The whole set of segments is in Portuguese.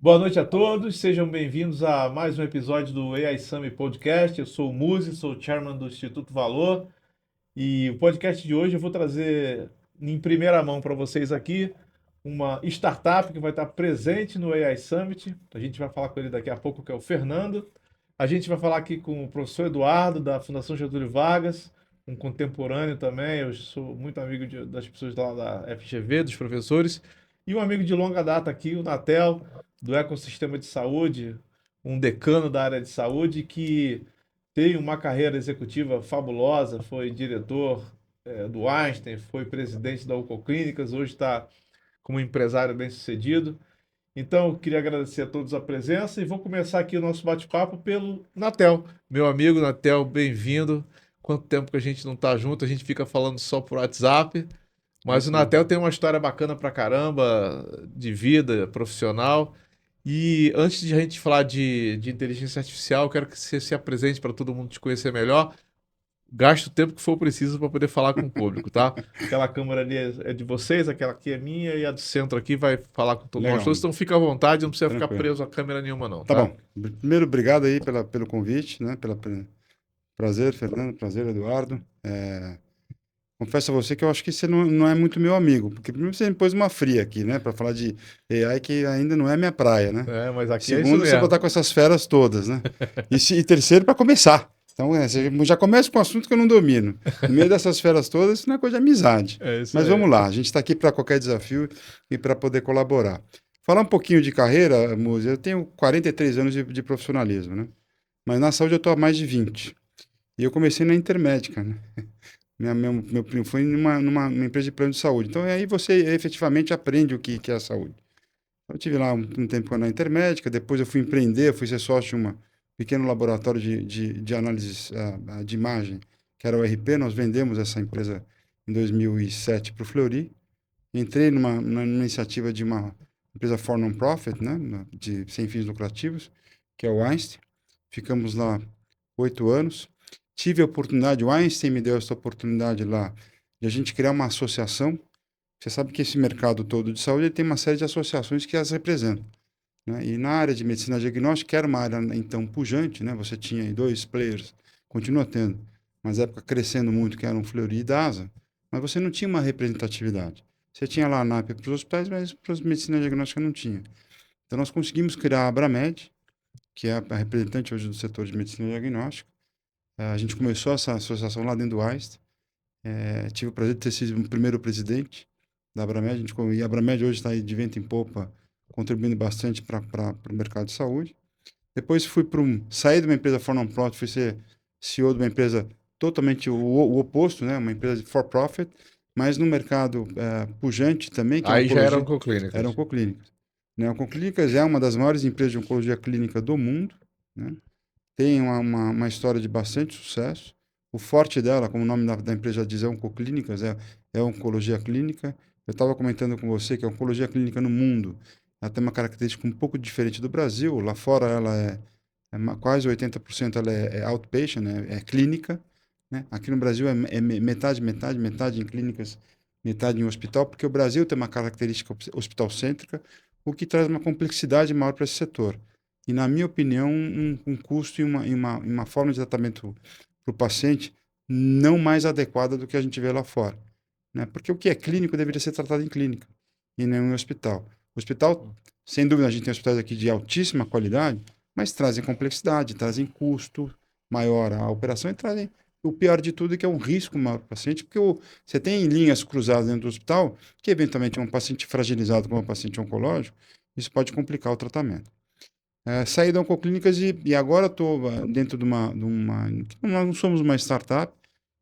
Boa noite a todos, sejam bem-vindos a mais um episódio do AI Summit Podcast. Eu sou o Muzi, sou o chairman do Instituto Valor e o podcast de hoje eu vou trazer em primeira mão para vocês aqui uma startup que vai estar presente no AI Summit. A gente vai falar com ele daqui a pouco, que é o Fernando. A gente vai falar aqui com o professor Eduardo, da Fundação Getúlio Vargas, um contemporâneo também. Eu sou muito amigo das pessoas lá da FGV, dos professores, e um amigo de longa data aqui, o Natel, do ecossistema de saúde, um decano da área de saúde que tem uma carreira executiva fabulosa, foi diretor do Einstein, foi presidente da Ucoclínicas, hoje está como empresário bem-sucedido. Então, eu queria agradecer a todos a presença e vou começar aqui o nosso bate-papo pelo Natel. Meu amigo Natel, bem-vindo. Quanto tempo que a gente não está junto, a gente fica falando só por WhatsApp, É mas o isso aí. Natel tem uma história bacana pra caramba, de vida profissional. E antes de a gente falar de inteligência artificial, eu quero que você se apresente para todo mundo te conhecer melhor. Gaste o tempo que for preciso para poder falar com o público, tá? Aquela câmera ali é de vocês, aquela aqui é minha e a do centro aqui vai falar com todos nós Legal, todos. Então fica à vontade, não precisa ficar tranquilo. preso a câmera nenhuma não, Tá tá? bom. Primeiro, obrigado aí pelo convite, né? Prazer, Fernando, prazer, Eduardo. Confesso a você que eu acho que você não é muito meu amigo, porque primeiro você me pôs uma fria aqui, né? Para falar de AI que ainda não é minha praia, né? É, mas aqui é isso Segundo, você mesmo. botar com essas feras todas, né? E terceiro, para começar. Então, você já começa com um assunto que eu não domino. No meio dessas feras todas, isso não é coisa de amizade. É isso Mas vamos aí. lá, a gente está aqui para qualquer desafio e para poder colaborar. Falar um pouquinho de carreira, Muzi, eu tenho 43 anos de profissionalismo, né? Mas na saúde eu estou há mais de 20. E eu comecei na Intermédica, né? Meu primo foi numa empresa de plano de saúde. Então, aí você efetivamente aprende o que é a saúde. Eu tive lá um tempo na Intermédica, depois eu fui empreender, fui ser sócio de um pequeno laboratório de análise de imagem, que era o RP. Nós vendemos essa empresa em 2007 para o Fleury. Entrei numa iniciativa de uma empresa for non-profit, né, sem fins lucrativos, que é o Einstein. Ficamos lá 8 anos. Tive a oportunidade, o Einstein me deu essa oportunidade lá, de a gente criar uma associação. Você sabe que esse mercado todo de saúde ele tem uma série de associações que as representam, né? E na área de medicina diagnóstica, que era uma área então pujante, né? Você tinha aí dois players, continua tendo, mas na época crescendo muito, que eram o Fleury e DASA, mas você não tinha uma representatividade. Você tinha lá a ANAP para os hospitais, mas para a medicina diagnóstica não tinha. Então nós conseguimos criar a Abramed, que é a representante hoje do setor de medicina diagnóstica. A gente começou essa associação lá dentro do Einstein. Tive o prazer de ter sido o primeiro presidente da Abramed. E a Abramed hoje está aí de vento em popa, contribuindo bastante para o mercado de saúde. Depois saí de uma empresa for non-profit, fui ser CEO de uma empresa totalmente o oposto, né? Uma empresa de for-profit, mas no mercado pujante também, que é a Aí já eram oncologia, era conclínicas. Oncoclínicas. Né? A Oncoclínicas é uma das maiores empresas de oncologia clínica do mundo, né? Tem uma história de bastante sucesso. O forte dela, como o nome da empresa já diz, é Oncoclínicas, é oncologia clínica. Eu estava comentando com você que a oncologia clínica no mundo ela tem uma característica um pouco diferente do Brasil. Lá fora ela quase 80% ela é outpatient, né? É clínica. Né? Aqui no Brasil é metade, metade, metade em clínicas, metade em hospital, porque o Brasil tem uma característica hospital-cêntrica, o que traz uma complexidade maior para esse setor. E, na minha opinião, um custo e uma forma de tratamento para o paciente não mais adequada do que a gente vê lá fora. Né? Porque o que é clínico deveria ser tratado em clínica e não em hospital. Hospital, sem dúvida, a gente tem hospitais aqui de altíssima qualidade, mas trazem complexidade, trazem custo maior à operação e trazem o pior de tudo, que é um risco maior para o paciente, porque você tem linhas cruzadas dentro do hospital, que eventualmente é um paciente fragilizado como um paciente oncológico, isso pode complicar o tratamento. Saí da Oncoclínicas e agora estou dentro de uma. Nós não somos uma startup,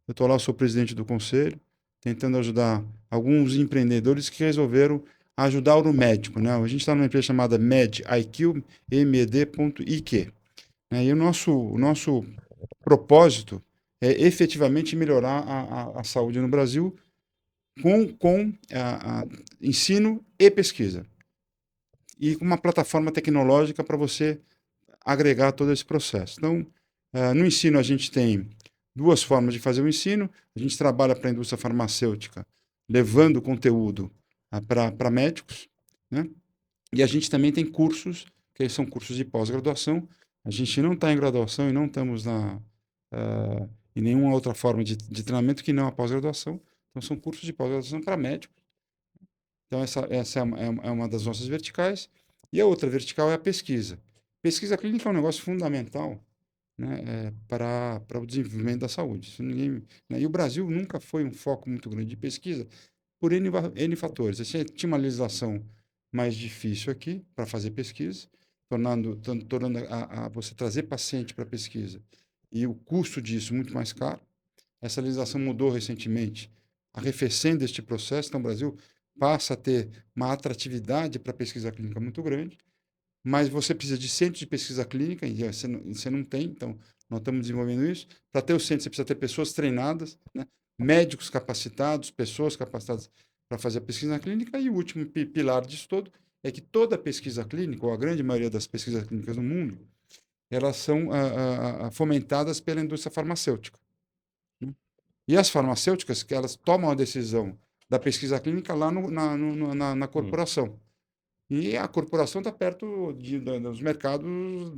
eu estou lá, sou presidente do conselho, tentando ajudar alguns empreendedores que resolveram ajudar o médico. Né? A gente está numa empresa chamada MEDIQ, med.iq. Né? E o nosso propósito é efetivamente melhorar a saúde no Brasil com ensino e pesquisa. E com uma plataforma tecnológica para você agregar todo esse processo. Então, no ensino, a gente tem duas formas de fazer o ensino. A gente trabalha para a indústria farmacêutica, levando conteúdo para médicos, né? E a gente também tem cursos que são cursos de pós-graduação. A gente não está em graduação e não estamos em nenhuma outra forma de treinamento que não a pós-graduação. Então, são cursos de pós-graduação para médicos. Então, essa é uma das nossas verticais. E a outra vertical é a pesquisa. Pesquisa clínica é um negócio fundamental, né, para o desenvolvimento da saúde. Isso ninguém, né, e o Brasil nunca foi um foco muito grande de pesquisa por N fatores. Assim, tinha uma legislação mais difícil aqui para fazer pesquisa, tornando você trazer paciente para pesquisa e o custo disso muito mais caro. Essa legislação mudou recentemente, arrefecendo este processo. Então, o Brasil passa a ter uma atratividade para a pesquisa clínica muito grande, mas você precisa de centros de pesquisa clínica, e você não tem, então nós estamos desenvolvendo isso. Para ter o centro, você precisa ter pessoas treinadas, né? Médicos capacitados, pessoas capacitadas para fazer a pesquisa clínica, e o último pilar disso todo é que toda pesquisa clínica, ou a grande maioria das pesquisas clínicas no mundo, elas são fomentadas pela indústria farmacêutica. Né? E as farmacêuticas, que elas tomam a decisão da pesquisa clínica lá na corporação. E a corporação está perto dos mercados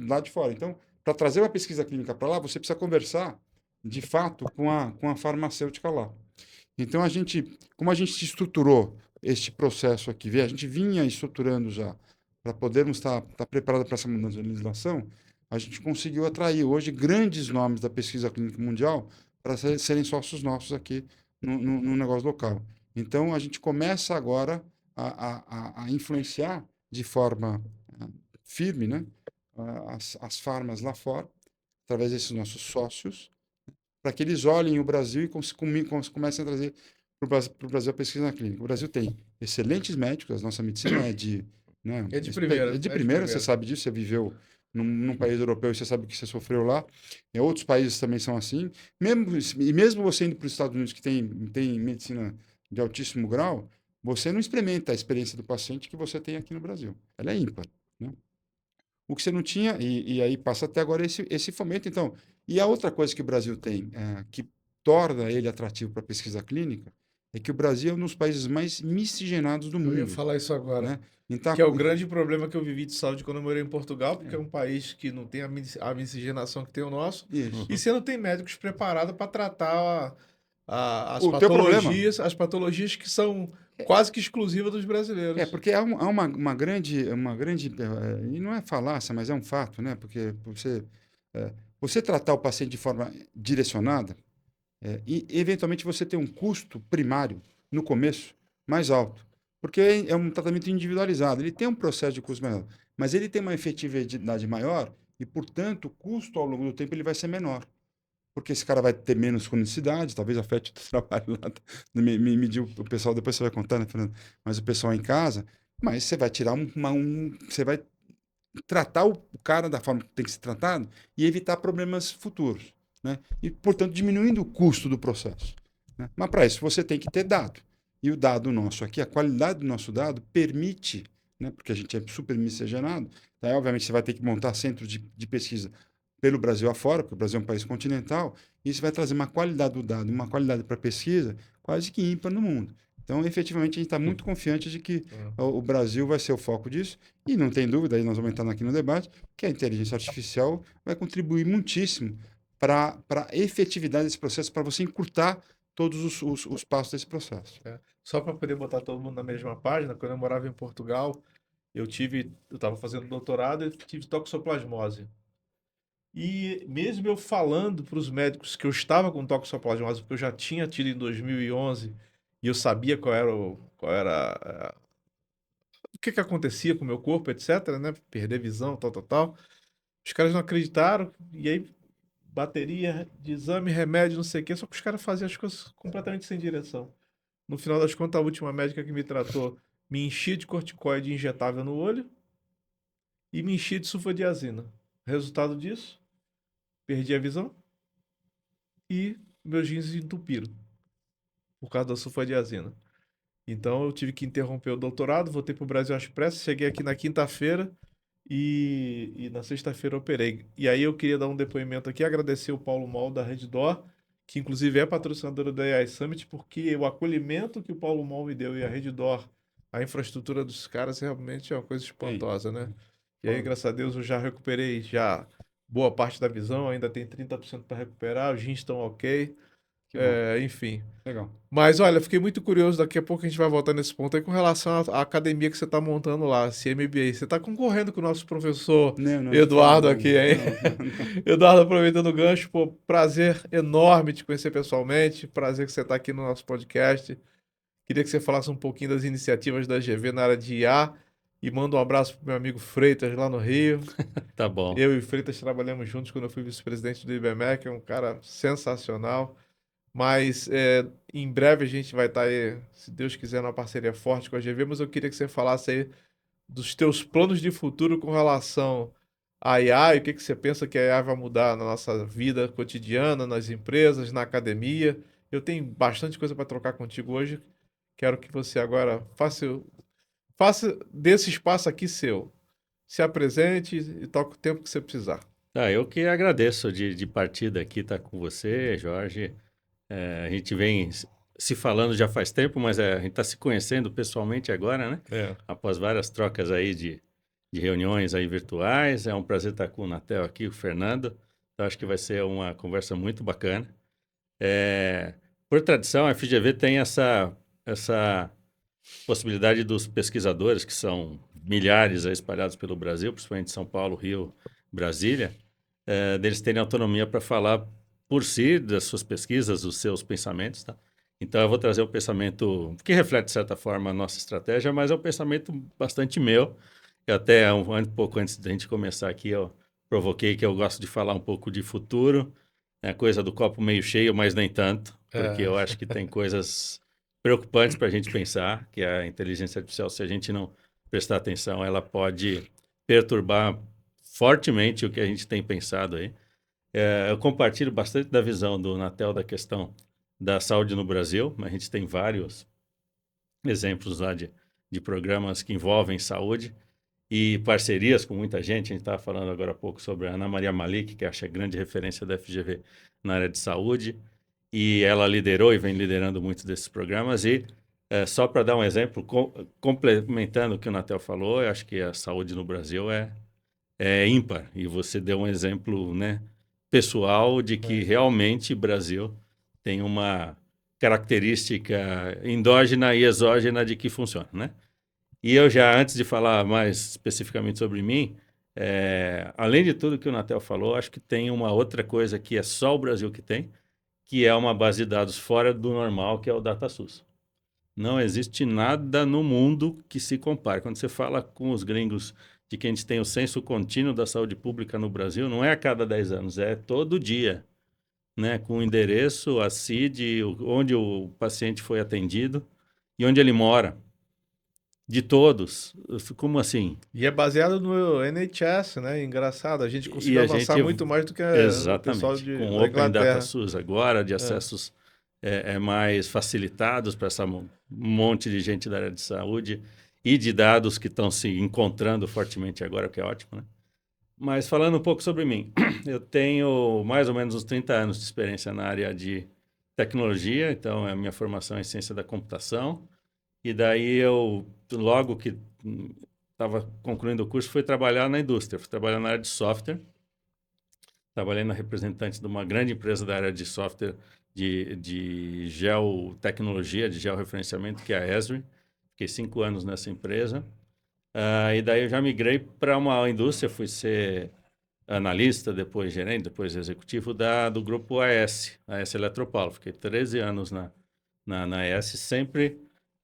lá de fora. Então, para trazer uma pesquisa clínica para lá, você precisa conversar, de fato, com a farmacêutica lá. Então, como a gente estruturou este processo aqui, a gente vinha estruturando já para podermos estar preparado para essa mudança de legislação, a gente conseguiu atrair hoje grandes nomes da pesquisa clínica mundial para serem sócios nossos aqui no negócio local. Então, a gente começa agora a influenciar de forma firme, né, as farmas lá fora, através desses nossos sócios, para que eles olhem o Brasil e comecem a trazer para o Brasil a pesquisa clínica. O Brasil tem excelentes médicos, a nossa medicina né, É de primeira. é de primeira, você sabe disso, você viveu num país europeu e você sabe o que você sofreu lá. Em outros países também são assim. Mesmo você indo para os Estados Unidos, que tem medicina de altíssimo grau, você não experimenta a experiência do paciente que você tem aqui no Brasil. Ela é ímpar, né? O que você não tinha, e aí passa até agora esse fomento. Então, e a outra coisa que o Brasil tem, que torna ele atrativo para a pesquisa clínica, é que o Brasil é um dos países mais miscigenados do Eu ia mundo, falar isso agora. né? Então, Que é o grande problema que eu vivi de saúde quando eu morei em Portugal, porque é um país que não tem a miscigenação que tem o nosso, isso. e você não tem médicos preparados para tratar O teu problema as patologias que são quase que exclusivas dos brasileiros. porque há uma grande, e não é falácia, mas é um fato, né? Porque você tratar o paciente de forma direcionada, e eventualmente você tem um custo primário no começo mais alto, porque é um tratamento individualizado. Ele tem um processo de custo menor, mas ele tem uma efetividade maior e, portanto, o custo ao longo do tempo ele vai ser menor. Porque esse cara vai ter menos cronicidade, talvez afete o trabalho lá. O pessoal, depois você vai contar, né, Fernando? Mas o pessoal em casa, mas você vai tirar você vai tratar o cara da forma que tem que ser tratado e evitar problemas futuros, né? E, portanto, diminuindo o custo do processo, né? Mas para isso você tem que ter dado. E o dado nosso aqui, a qualidade do nosso dado permite, né? Porque a gente é super miscigenado, daí obviamente você vai ter que montar centros de pesquisa pelo Brasil afora, porque o Brasil é um país continental, e isso vai trazer uma qualidade do dado, uma qualidade para a pesquisa quase que ímpar no mundo. Então, efetivamente, a gente está muito confiante de que o Brasil vai ser o foco disso, e não tem dúvida, aí nós vamos entrar aqui no debate, que a inteligência artificial vai contribuir muitíssimo para a efetividade desse processo, para você encurtar todos os passos desse processo. Só para poder botar todo mundo na mesma página, quando eu morava em Portugal, eu estava fazendo doutorado e tive toxoplasmose. E mesmo eu falando para os médicos que eu estava com toxoplasmose, porque eu já tinha tido em 2011 e eu sabia o que acontecia com o meu corpo, etc, né? Perder visão, tal, tal, tal. Os caras não acreditaram e aí bateria de exame, remédio, não sei o quê, só que os caras faziam as coisas completamente sem direção. No final das contas, a última médica que me tratou me enchia de corticoide injetável no olho e me enchia de sulfadiazina. Resultado disso, perdi a visão e meus rins entupiram por causa da sulfadiazina. Então eu tive que interromper o doutorado, voltei para o Brasil às pressas, cheguei aqui na quinta-feira e na sexta-feira eu operei. E aí eu queria dar um depoimento aqui, agradecer o Paulo Mol da Reddor, que inclusive é patrocinadora da AI Summit, porque o acolhimento que o Paulo Mol me deu e a Reddor, a infraestrutura dos caras realmente é uma coisa espantosa, né? E aí, graças a Deus, eu já recuperei já boa parte da visão, ainda tem 30% para recuperar, os rins estão ok, Que bom. enfim. Legal. Mas olha, fiquei muito curioso, daqui a pouco a gente vai voltar nesse ponto aí com relação à academia que você está montando lá, CMBA. Você está concorrendo com o nosso professor Não, não, de forma Eduardo alguma. aqui, hein? Não, não. Eduardo, aproveitando o gancho, pô, prazer enorme te conhecer pessoalmente, prazer que você está aqui no nosso podcast. Queria que você falasse um pouquinho das iniciativas da GV na área de IA e manda um abraço pro meu amigo Freitas lá no Rio. Tá bom. Eu e o Freitas trabalhamos juntos quando eu fui vice-presidente do IBMEC, é um cara sensacional. Mas em breve a gente vai estar aí, se Deus quiser, numa parceria forte com a GV, mas eu queria que você falasse aí dos teus planos de futuro com relação à IA e o que que você pensa que a IA vai mudar na nossa vida cotidiana, nas empresas, na academia. Eu tenho bastante coisa para trocar contigo hoje. Quero que você agora faça desse espaço aqui seu. Se apresente e toque o tempo que você precisar. Tá, eu que agradeço de partir daqui, estar com você, Jorge. A gente vem se falando já faz tempo, mas a gente está se conhecendo pessoalmente agora, né? É. Após várias trocas aí de reuniões aí virtuais. É um prazer estar com o Natel aqui, o Fernando. Então, acho que vai ser uma conversa muito bacana. Por tradição, a FGV tem essa possibilidade dos pesquisadores, que são milhares aí espalhados pelo Brasil, principalmente São Paulo, Rio, Brasília, deles terem autonomia para falar por si, das suas pesquisas, dos seus pensamentos, tá? Então, eu vou trazer um pensamento que reflete, de certa forma, a nossa estratégia, mas é um pensamento bastante meu. Eu até, um pouco antes da gente começar aqui, eu provoquei que eu gosto de falar um pouco de futuro, a coisa do copo meio cheio, mas nem tanto, porque eu acho que tem coisas preocupantes para a gente pensar, que a inteligência artificial, se a gente não prestar atenção, ela pode perturbar fortemente o que a gente tem pensado aí. Eu compartilho bastante da visão do Natel da questão da saúde no Brasil. A gente tem vários exemplos lá de programas que envolvem saúde e parcerias com muita gente. A gente estava falando agora há pouco sobre a Ana Maria Malik, que acho que é a grande referência da FGV na área de saúde, e ela liderou e vem liderando muitos desses programas. E só para dar um exemplo, complementando o que o Natel falou, eu acho que a saúde no Brasil é ímpar. E você deu um exemplo, né, pessoal de que realmente o Brasil tem uma característica endógena e exógena de que funciona, né? E eu já, antes de falar mais especificamente sobre mim, além de tudo que o Natel falou, acho que tem uma outra coisa que é só o Brasil que tem, que é uma base de dados fora do normal, que é o DataSUS. Não existe nada no mundo que se compare. Quando você fala com os gringos de que a gente tem o censo contínuo da saúde pública no Brasil, não é a cada 10 anos, é todo dia, né? Com o endereço, a CID, onde o paciente foi atendido e onde ele mora. De todos. Como assim? E é baseado no NHS, né? Engraçado, a gente E conseguiu a avançar gente, muito mais do que o pessoal exatamente, com o da Open Data Inglaterra. SUS agora, de acessos mais facilitados para essa monte de gente da área de saúde e de dados que estão se encontrando fortemente agora, o que é ótimo, né? Mas falando um pouco sobre mim, eu tenho mais ou menos uns 30 anos de experiência na área de tecnologia, então a minha formação é em ciência da computação, e daí eu, logo que estava concluindo o curso, fui trabalhar na indústria, fui trabalhar na área de software. Trabalhei na representante de uma grande empresa da área de software de geotecnologia, de georreferenciamento, que é a Esri. Fiquei 5 anos nessa empresa. E daí eu já migrei para uma indústria, fui ser analista, depois gerente, depois executivo do grupo AS Eletropaulo. Fiquei 13 anos na AS, sempre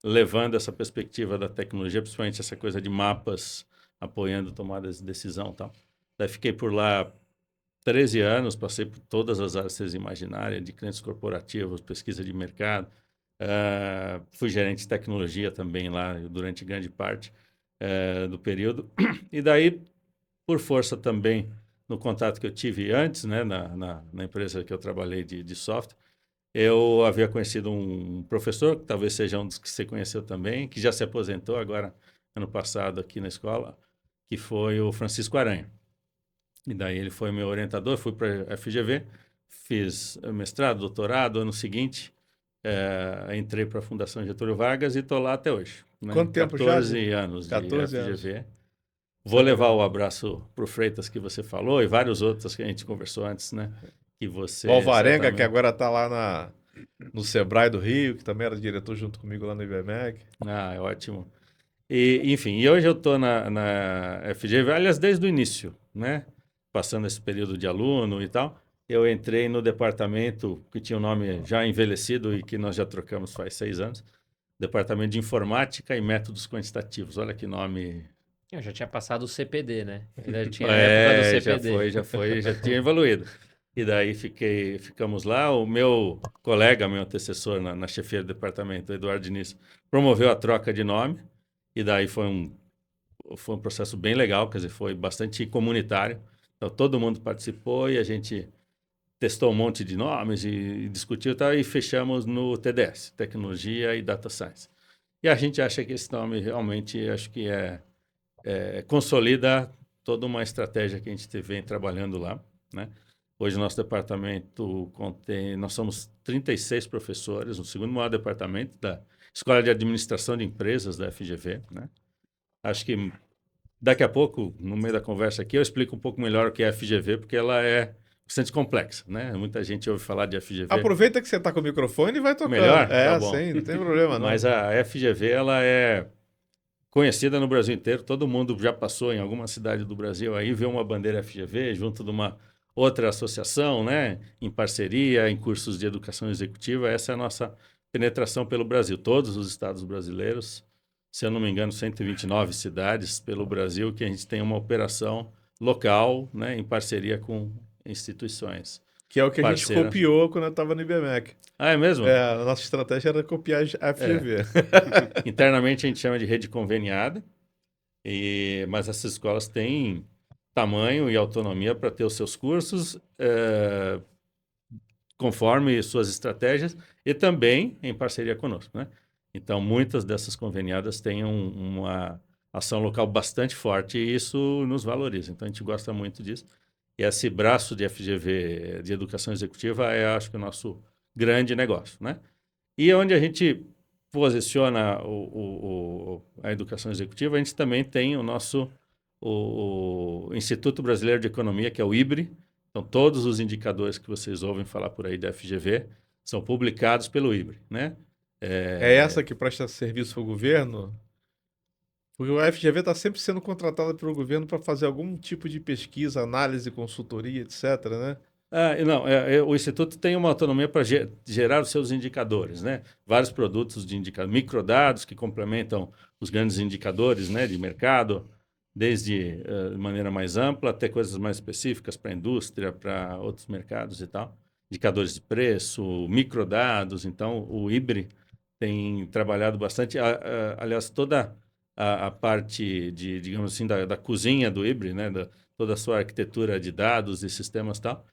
levando essa perspectiva da tecnologia, principalmente essa coisa de mapas, apoiando tomadas de decisão e tal. Daí fiquei por lá 13 anos, passei por todas as áreas que vocês imaginarem, de clientes corporativos, pesquisa de mercado. Fui gerente de tecnologia também lá durante grande parte do período. E daí, por força também, no contato que eu tive antes, né, na empresa que eu trabalhei de software, eu havia conhecido um professor, que talvez seja um dos que você conheceu também, que já se aposentou agora, ano passado, aqui na escola, que foi o Francisco Aranha. E daí ele foi meu orientador, fui para a FGV, fiz mestrado, doutorado, ano seguinte, entrei para a Fundação Getúlio Vargas e estou lá até hoje. Né? Quanto tempo já? 14 anos de 14 anos. FGV. Vou levar o abraço para o Freitas que você falou e vários outros que a gente conversou antes, né? Que você O Alvarenga, que certamente... agora está lá no Sebrae do Rio, que também era diretor junto comigo lá no IBMEC. Ah, é ótimo. E, enfim, e hoje eu estou na FGV, aliás, desde o início, né? Passando esse período de aluno e tal, eu entrei no departamento que tinha o nome já envelhecido e que nós já trocamos faz 6 anos, Departamento de Informática e Métodos Quantitativos. Olha que nome. Eu já tinha passado o CPD, né? Ainda tinha a época do CPD. Já tinha evoluído. E daí ficamos lá. O meu colega, meu antecessor na chefia do departamento, Eduardo Diniz, promoveu a troca de nome. E daí foi um processo bem legal, quer dizer, foi bastante comunitário. Então, todo mundo participou e a gente testou um monte de nomes e discutiu e tal, e fechamos no TDS, Tecnologia e Data Science. E a gente acha que esse nome realmente, acho que consolida toda uma estratégia que a gente vem trabalhando lá, né? Hoje, nosso departamento nós somos 36 professores, o segundo maior departamento da Escola de Administração de Empresas da FGV, né? Acho que daqui a pouco, no meio da conversa aqui, eu explico um pouco melhor o que é a FGV, porque ela é bastante complexa, né? Muita gente ouve falar de FGV. Aproveita que você está com o microfone e vai tocando. Melhor? É, Tá bom. sim, não tem problema não. Mas a FGV, ela é conhecida no Brasil inteiro. Todo mundo já passou em alguma cidade do Brasil aí, vê uma bandeira FGV junto de uma outra associação, né? Em parceria, em cursos de educação executiva. Essa é a nossa penetração pelo Brasil. Todos os estados brasileiros, se eu não me engano, 129 cidades pelo Brasil, que a gente tem uma operação local, né? Em parceria com instituições. Que é o que a gente parceiras. copiou quando eu estava no IBMEC. Ah, é mesmo? É, a nossa estratégia era copiar a FGV. Internamente a gente chama de rede conveniada, mas essas escolas têm tamanho e autonomia para ter os seus cursos conforme suas estratégias e também em parceria conosco, né? Então, muitas dessas conveniadas têm uma ação local bastante forte e isso nos valoriza. Então, a gente gosta muito disso. E esse braço de FGV, de educação executiva, acho que o nosso grande negócio, né? E onde a gente posiciona a educação executiva, a gente também tem o Instituto Brasileiro de Economia, que é o IBRE. Então, todos os indicadores que vocês ouvem falar por aí da FGV são publicados pelo IBRE, né? É essa que presta serviço ao governo? Porque o FGV está sempre sendo contratado pelo governo para fazer algum tipo de pesquisa, análise, consultoria, etc., né? Não, o Instituto tem uma autonomia para gerar os seus indicadores, né? Vários produtos de indicadores, microdados que complementam os grandes indicadores, né, de mercado, desde de maneira mais ampla até coisas mais específicas para a indústria, para outros mercados e tal. Indicadores de preço, microdados. Então, o IBRE tem trabalhado bastante. Aliás, toda a parte digamos assim, da cozinha do IBRE, né, toda a sua arquitetura de dados e sistemas e tal,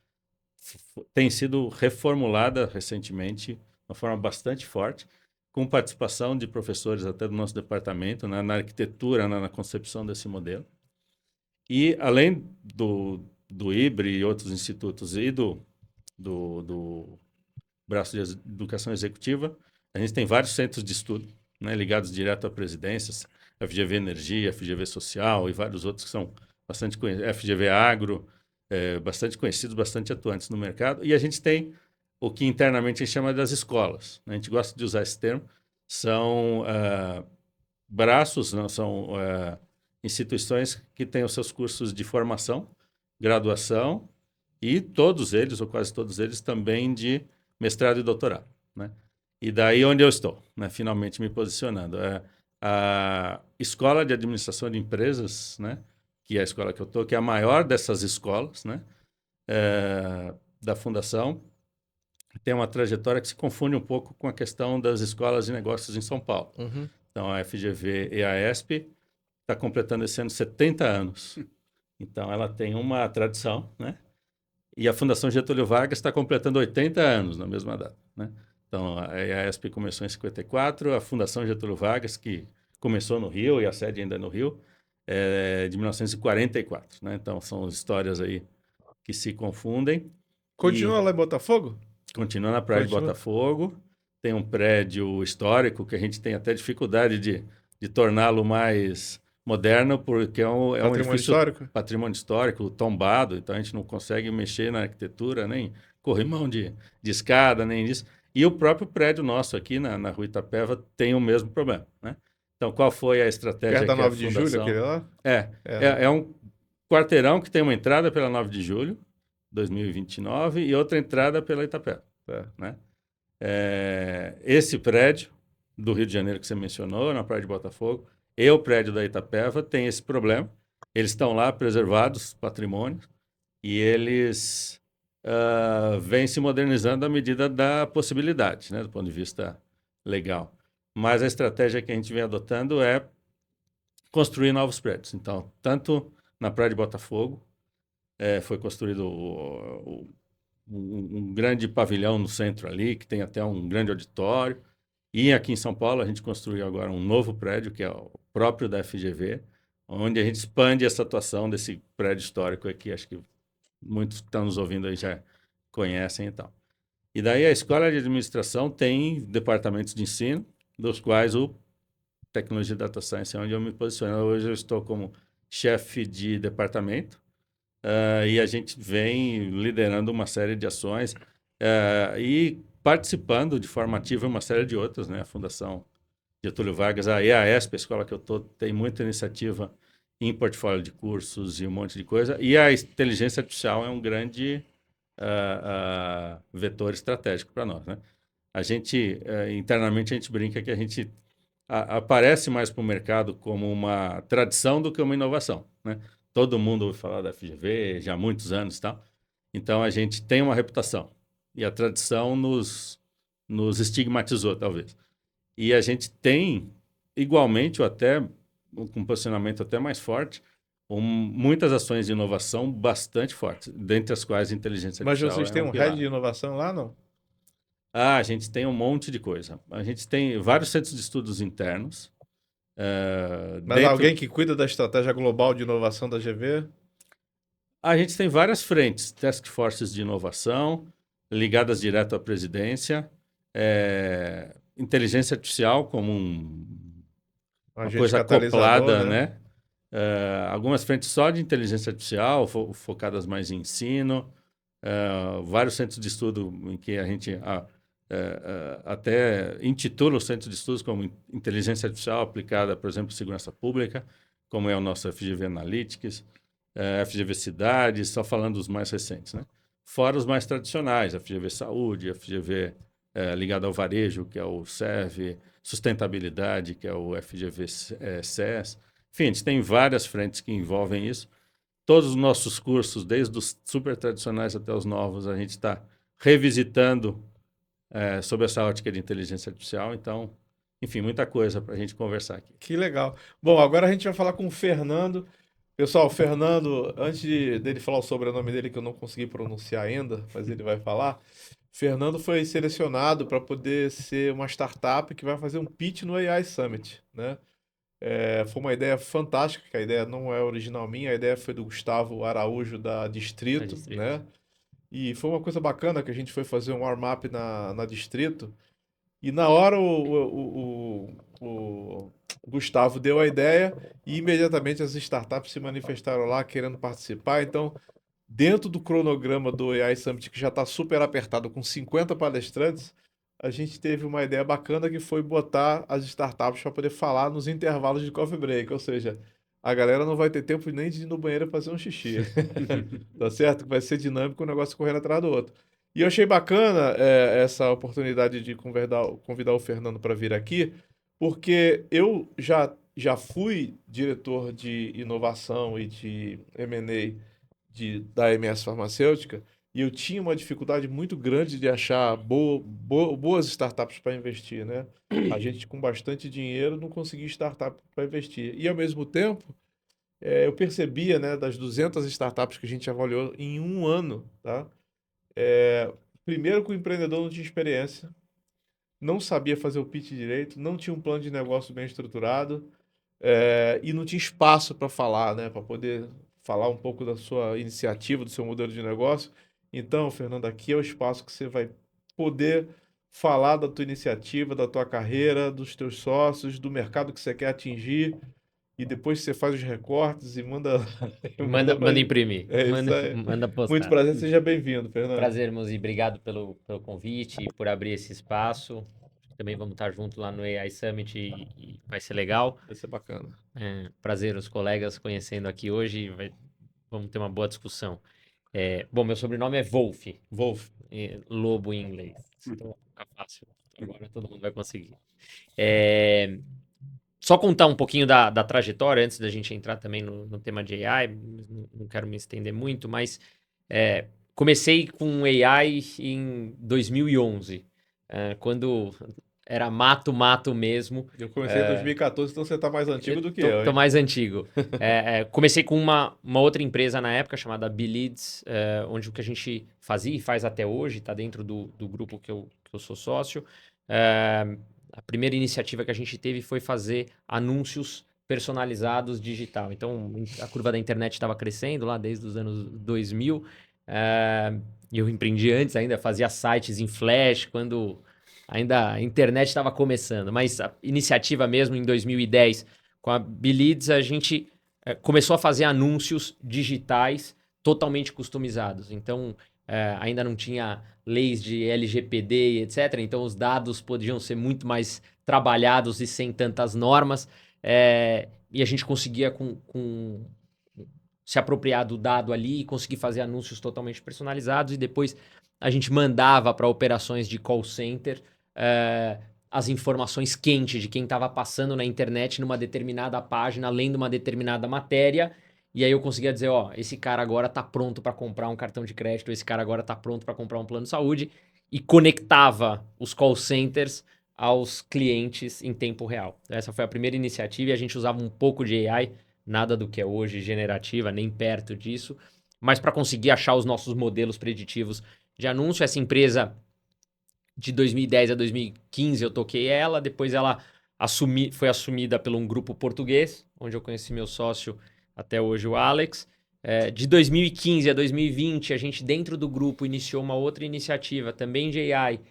tem sido reformulada recentemente de uma forma bastante forte, com participação de professores até do nosso departamento, né, na arquitetura, na concepção desse modelo. E, além do IBRE e outros institutos e do braço de educação executiva, a gente tem vários centros de estudo, né, ligados direto à presidência, FGV Energia, FGV Social e vários outros que são bastante conhecidos, FGV Agro, bastante conhecidos, bastante atuantes no mercado. E a gente tem o que internamente a gente chama das escolas, né? A gente gosta de usar esse termo. São braços, não, são instituições que têm os seus cursos de formação, graduação e todos eles, ou quase todos eles, também de mestrado e doutorado, né? E daí onde eu estou, né? Finalmente me posicionando. A Escola de Administração de Empresas, né? Que é a escola que eu estou, que é a maior dessas escolas, né? Da Fundação, tem uma trajetória que se confunde um pouco com a questão das escolas de negócios em São Paulo. Uhum. Então, a FGV e a ESP está completando esse ano 70 anos. Então, ela tem uma tradição, né? E a Fundação Getúlio Vargas está completando 80 anos na mesma data, né? Então, a ESP começou em 54, a Fundação Getúlio Vargas, que começou no Rio e a sede ainda é no Rio, de 1944, né? Então, são histórias aí que se confundem. Continua lá em Botafogo? Continua na praia de Botafogo. Tem um prédio histórico que a gente tem até dificuldade de torná-lo mais moderno porque é um Patrimônio edifício histórico? patrimônio histórico, tombado, então a gente não consegue mexer na arquitetura, nem corrimão de escada, nem isso. E o próprio prédio nosso aqui na Rua Itapeva tem o mesmo problema, né? Então, qual foi a Perto estratégia da que a 9 de julho, aquele fundação... lá? É, É. é um quarteirão que tem uma entrada pela 9 de julho, 2029, e outra entrada pela Itapeva, É. né? Esse prédio do Rio de Janeiro que você mencionou, na Praia de Botafogo, e o prédio da Itapeva tem esse problema. Eles estão lá preservados, patrimônios, e eles vêm se modernizando à medida da possibilidade, né, do ponto de vista legal. Mas a estratégia que a gente vem adotando é construir novos prédios. Então, tanto na Praia de Botafogo, foi construído um grande pavilhão no centro ali, que tem até um grande auditório. E aqui em São Paulo, a gente construiu agora um novo prédio, que é o próprio da FGV, onde a gente expande essa atuação desse prédio histórico aqui. Acho que muitos que estão nos ouvindo aí já conhecem e tal. E daí a Escola de Administração tem departamentos de ensino, dos quais o Tecnologia e Data Science é onde eu me posiciono. Hoje eu estou como chefe de departamento, e a gente vem liderando uma série de ações e participando de forma ativa em uma série de outras, né? A Fundação Getúlio Vargas, a EASP, a escola que eu estou, tem muita iniciativa em portfólio de cursos e um monte de coisa. E a inteligência artificial é um grande vetor estratégico para nós, né? A gente, internamente, a gente brinca que a gente aparece mais para o mercado como uma tradição do que uma inovação, né? Todo mundo ouve falar da FGV já há muitos anos e tal. Então, a gente tem uma reputação. E a tradição nos estigmatizou, talvez. E a gente tem, igualmente, ou até com um posicionamento até mais forte, muitas ações de inovação bastante fortes, dentre as quais a inteligência Mas artificial vocês é têm um um head pilar. de inovação lá, não? A gente tem um monte de coisa. A gente tem vários centros de estudos internos. Mas alguém que cuida da estratégia global de inovação da GV? A gente tem várias frentes, task forces de inovação, ligadas direto à presidência, inteligência artificial como Um uma agente coisa catalisador, acoplada, né? né? Algumas frentes só de inteligência artificial, focadas mais em ensino, vários centros de estudo em que a gente até intitula os centros de estudos como inteligência artificial aplicada, por exemplo, em segurança pública, como é o nosso FGV Analytics, FGV Cidades, só falando dos mais recentes, né? Fora os mais tradicionais, FGV Saúde, FGV ligado ao varejo, que é o SEV, sustentabilidade, que é o FGV SES. Enfim, a gente tem várias frentes que envolvem isso. Todos os nossos cursos, desde os super tradicionais até os novos, a gente está revisitando sobre essa ótica de inteligência artificial. Então, enfim, muita coisa para a gente conversar aqui. Que legal. Bom, agora a gente vai falar com o Fernando. Pessoal, o Fernando, antes dele falar o sobrenome dele, que eu não consegui pronunciar ainda, mas ele vai falar. Fernando foi selecionado para poder ser uma startup que vai fazer um pitch no AI Summit, né? Foi uma ideia fantástica, que a ideia não é original minha, a ideia foi do Gustavo Araújo da Distrito, né? E foi uma coisa bacana que a gente foi fazer um warm-up na Distrito. E na hora o Gustavo deu a ideia e imediatamente as startups se manifestaram lá querendo participar. Então, dentro do cronograma do AI Summit, que já está super apertado com 50 palestrantes, a gente teve uma ideia bacana que foi botar as startups para poder falar nos intervalos de coffee break. Ou seja, a galera não vai ter tempo nem de ir no banheiro fazer um xixi. Tá certo? Vai ser dinâmico, o negócio correndo atrás do outro. E eu achei bacana essa oportunidade de convidar o Fernando para vir aqui, porque eu já fui diretor de inovação e de M&A da MS Farmacêutica, e eu tinha uma dificuldade muito grande de achar boas startups para investir, né? A gente com bastante dinheiro não conseguia startup para investir. E ao mesmo tempo, eu percebia, né, das 200 startups que a gente avaliou em um ano, tá? Primeiro que o empreendedor não tinha experiência, não sabia fazer o pitch direito, não tinha um plano de negócio bem estruturado, e não tinha espaço para falar, né, para poder falar um pouco da sua iniciativa, do seu modelo de negócio. Então, Fernando, aqui é o espaço que você vai poder falar da tua iniciativa, da tua carreira, dos teus sócios, do mercado que você quer atingir e depois você faz os recortes e manda... Manda imprimir. É isso aí. Manda postar. Muito prazer, seja bem-vindo, Fernando. Prazer, Muzi. Obrigado pelo convite e por abrir esse espaço. Também vamos estar juntos lá no AI Summit e vai ser legal. Vai ser bacana. Prazer os colegas conhecendo aqui hoje. Vamos ter uma boa discussão. Bom, meu sobrenome é Wolf. Wolf. Lobo em inglês. Então fica fácil. Agora todo mundo vai conseguir. Só contar um pouquinho da trajetória antes da gente entrar também no tema de AI. Não quero me estender muito, mas comecei com AI em 2011, quando era mato mesmo. Eu comecei em 2014, então você está mais antigo do que eu. Tô mais antigo. Comecei com uma outra empresa na época chamada Bilids, onde o que a gente fazia e faz até hoje, está dentro do grupo que eu sou sócio. A primeira iniciativa que a gente teve foi fazer anúncios personalizados digital. Então, a curva da internet estava crescendo lá desde os anos 2000. E eu empreendi antes ainda, fazia sites em Flash, quando ainda a internet estava começando. Mas a iniciativa mesmo, em 2010, com a Bilids, a gente começou a fazer anúncios digitais totalmente customizados. Então, ainda não tinha leis de LGPD e etc. Então, os dados podiam ser muito mais trabalhados e sem tantas normas. E a gente conseguia se apropriar do dado ali e conseguir fazer anúncios totalmente personalizados. E depois a gente mandava para operações de call center as informações quentes de quem estava passando na internet numa determinada página, lendo uma determinada matéria. E aí eu conseguia dizer, esse cara agora está pronto para comprar um cartão de crédito, esse cara agora está pronto para comprar um plano de saúde, e conectava os call centers aos clientes em tempo real. Essa foi a primeira iniciativa e a gente usava um pouco de AI, nada do que é hoje generativa, nem perto disso, mas para conseguir achar os nossos modelos preditivos de anúncio. Essa empresa, de 2010 a 2015, eu toquei ela, depois ela foi assumida por um grupo português, onde eu conheci meu sócio até hoje, o Alex. De 2015 a 2020, a gente dentro do grupo iniciou uma outra iniciativa também de AI,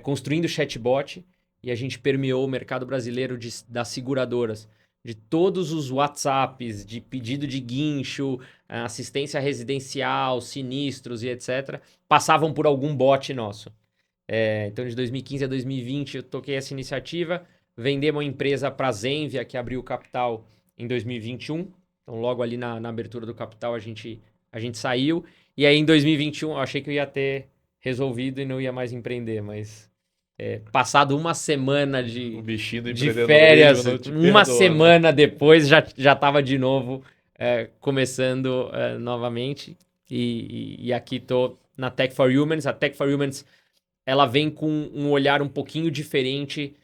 construindo chatbot, e a gente permeou o mercado brasileiro das seguradoras, de todos os WhatsApps, de pedido de guincho, assistência residencial, sinistros e etc., passavam por algum bot nosso. Então, de 2015 a 2020, eu toquei essa iniciativa, vendemos uma empresa para a Zenvia, que abriu capital em 2021. Então, logo ali na abertura do capital, a gente saiu. E aí, em 2021, eu achei que eu ia ter resolvido e não ia mais empreender. Mas, passado uma semana de férias, uma semana depois, já estava de novo começando novamente. E aqui estou na Tech for Humans. A Tech for Humans, ela vem com um olhar um pouquinho diferente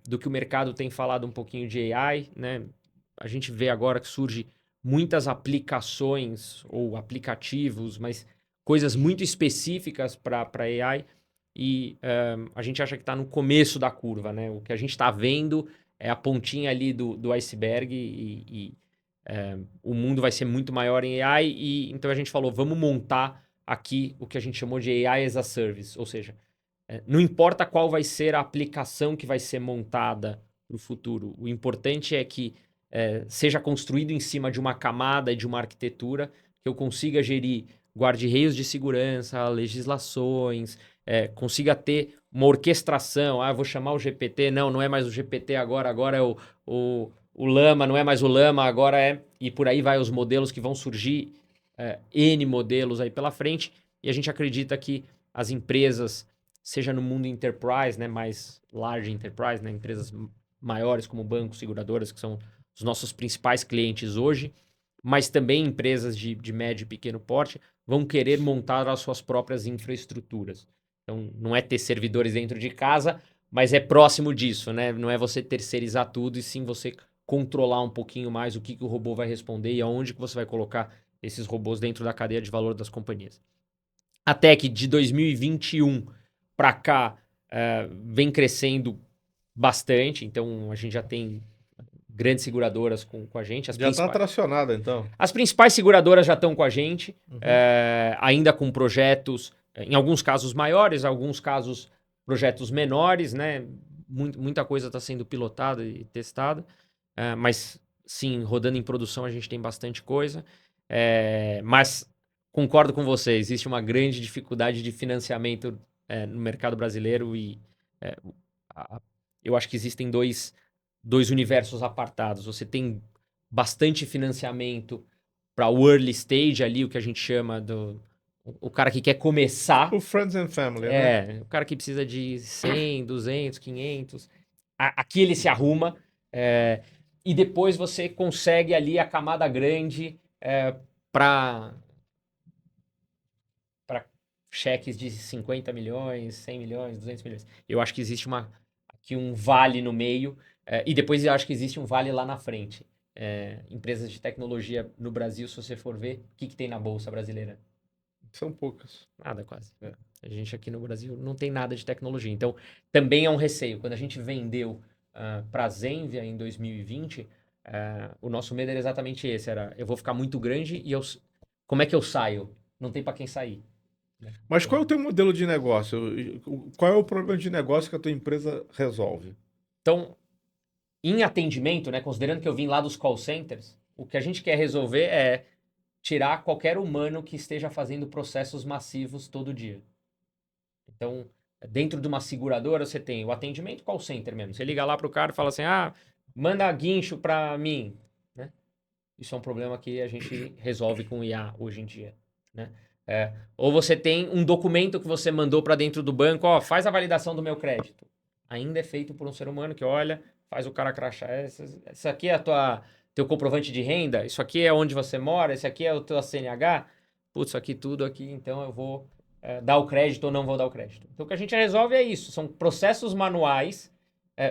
do que o mercado tem falado um pouquinho de AI, né? A gente vê agora que surge muitas aplicações ou aplicativos, mas coisas muito específicas para AI, e a gente acha que está no começo da curva, né? O que a gente está vendo é a pontinha ali do iceberg e o mundo vai ser muito maior em AI, e então a gente falou, vamos montar aqui o que a gente chamou de AI as a Service, ou seja, não importa qual vai ser a aplicação que vai ser montada para o futuro, o importante é que seja construído em cima de uma camada e de uma arquitetura que eu consiga gerir guarda-reios de segurança, legislações, consiga ter uma orquestração. Eu vou chamar o GPT, não é mais o GPT agora é o Llama, não é mais o Llama, agora é... E por aí vai os modelos que vão surgir, N modelos aí pela frente, e a gente acredita que as empresas, seja no mundo enterprise, né, mais large enterprise, né, empresas maiores como bancos, seguradoras, que são os nossos principais clientes hoje, mas também empresas de médio e pequeno porte, vão querer montar as suas próprias infraestruturas. Então, não é ter servidores dentro de casa, mas é próximo disso, né? Não é você terceirizar tudo, e sim você controlar um pouquinho mais o que o robô vai responder e aonde que você vai colocar esses robôs dentro da cadeia de valor das companhias. Até que de 2021 para cá vem crescendo bastante, então a gente já tem grandes seguradoras com a gente. Já está tracionada, então. As principais seguradoras já estão com a gente, ainda com projetos, em alguns casos maiores, em alguns casos projetos menores, né? Muita coisa está sendo pilotada e testada, mas sim, rodando em produção a gente tem bastante coisa. Mas concordo com você, existe uma grande dificuldade de financiamento no mercado brasileiro e é, eu acho que existem dois universos apartados. Você tem bastante financiamento para o early stage ali, o que a gente chama o cara que quer começar. O Friends and Family, né? O cara que precisa de 100, 200, 500. Aqui ele se arruma. E depois você consegue ali a camada grande para cheques de 50 milhões, 100 milhões, 200 milhões. Eu acho que existe aqui um vale no meio. E depois eu acho que existe um vale lá na frente. Empresas de tecnologia no Brasil, se você for ver, o que tem na Bolsa brasileira? São poucas. Nada, quase. A gente aqui no Brasil não tem nada de tecnologia. Então, também é um receio. Quando a gente vendeu para a Zenvia em 2020, o nosso medo era exatamente esse. Eu vou ficar muito grande e como é que eu saio? Não tem para quem sair. Mas qual é o teu modelo de negócio? Qual é o problema de negócio que a tua empresa resolve? Então, em atendimento, né, considerando que eu vim lá dos call centers, o que a gente quer resolver é tirar qualquer humano que esteja fazendo processos massivos todo dia. Então, dentro de uma seguradora, você tem o atendimento call center mesmo. Você liga lá para o cara e fala assim, manda guincho para mim. Né? Isso é um problema que a gente resolve com IA hoje em dia. Né? Ou você tem um documento que você mandou para dentro do banco, faz a validação do meu crédito. Ainda é feito por um ser humano que olha, faz o cara crachar. Isso aqui é teu comprovante de renda? Isso aqui é onde você mora? Isso aqui é o teu CNH? Putz, isso aqui tudo aqui, então eu vou dar o crédito ou não vou dar o crédito. Então o que a gente resolve é isso. São processos manuais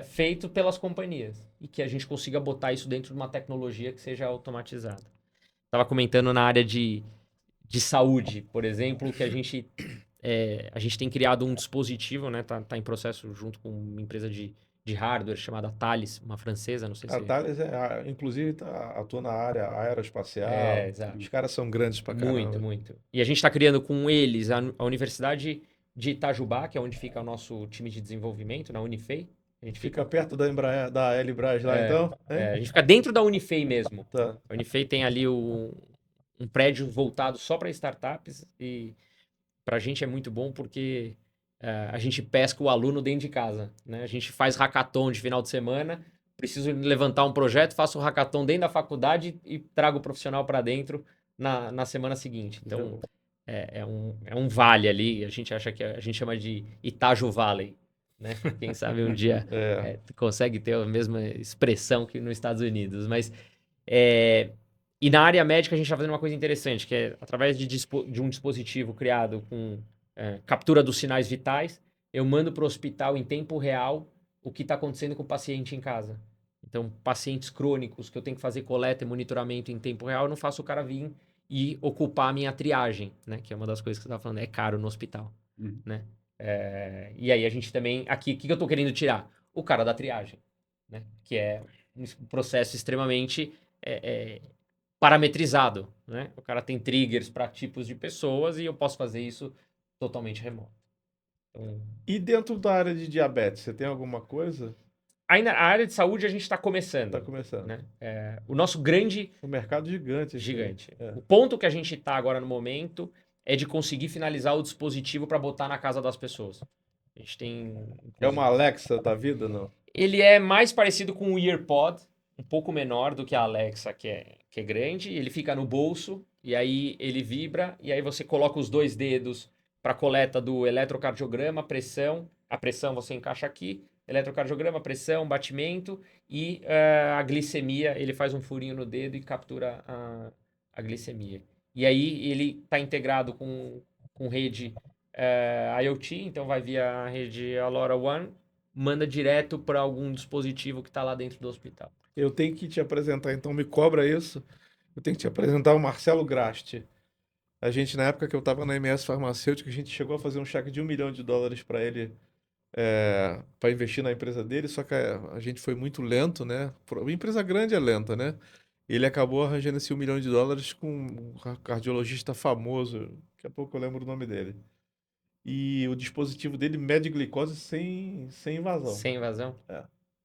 feitos pelas companhias. E que a gente consiga botar isso dentro de uma tecnologia que seja automatizada. Estava comentando na área de saúde, por exemplo, que a gente tem criado um dispositivo, né? Tá em processo junto com uma empresa de hardware chamada Thales, uma francesa, não sei se... A Thales, inclusive, atua na área aeroespacial. Exato. Os caras são grandes pra caramba. Muito, muito. E a gente está criando com eles a Universidade de Itajubá, que é onde fica o nosso time de desenvolvimento, na Unifei. A gente Fica perto da Embraer, da Elibras lá, então? a gente fica dentro da Unifei mesmo. Tá. A Unifei tem ali um prédio voltado só para startups e para a gente é muito bom porque a gente pesca o aluno dentro de casa. Né? A gente faz hackathon de final de semana, preciso levantar um projeto, faço o hackathon dentro da faculdade e trago o profissional para dentro na semana seguinte. Então, é um vale ali, a gente acha que a gente chama de Itaju Valley. Né? Quem sabe um dia consegue ter a mesma expressão que nos Estados Unidos. Mas, e na área médica a gente está fazendo uma coisa interessante, que é através de um dispositivo criado com captura dos sinais vitais, eu mando para o hospital em tempo real o que está acontecendo com o paciente em casa. Então, pacientes crônicos que eu tenho que fazer coleta e monitoramento em tempo real, eu não faço o cara vir e ocupar a minha triagem, né? Que é uma das coisas que você estava falando, é caro no hospital, né? E aí a gente também... Aqui, o que eu estou querendo tirar? O cara da triagem, né? Que é um processo extremamente parametrizado, né? O cara tem triggers para tipos de pessoas e eu posso fazer isso totalmente remoto. Então... E dentro da área de diabetes, você tem alguma coisa? Ainda a área de saúde a gente está começando. Está começando. Né? O nosso grande... Um mercado gigante. Gigante. O ponto que a gente está agora no momento é de conseguir finalizar o dispositivo para botar na casa das pessoas. A gente tem... É uma Alexa da vida, não? Ele é mais parecido com o EarPod, um pouco menor do que a Alexa, que é grande. Ele fica no bolso e aí ele vibra e aí você coloca os 2 dedos para coleta do eletrocardiograma, pressão. A pressão você encaixa aqui, eletrocardiograma, pressão, batimento e a glicemia. Ele faz um furinho no dedo e captura a glicemia. E aí ele está integrado com rede IoT, então vai via a rede LoRaWAN, manda direto para algum dispositivo que está lá dentro do hospital. Eu tenho que te apresentar, então me cobra isso. Eu tenho que te apresentar o Marcelo Grasti. A gente, na época que eu estava na MS Farmacêutica, a gente chegou a fazer um cheque de $1 milhão para ele, para investir na empresa dele, só que a gente foi muito lento, né? Uma empresa grande é lenta, né? Ele acabou arranjando esse $1 milhão com um cardiologista famoso, daqui a pouco eu lembro o nome dele. E o dispositivo dele mede glicose sem invasão. Sem invasão?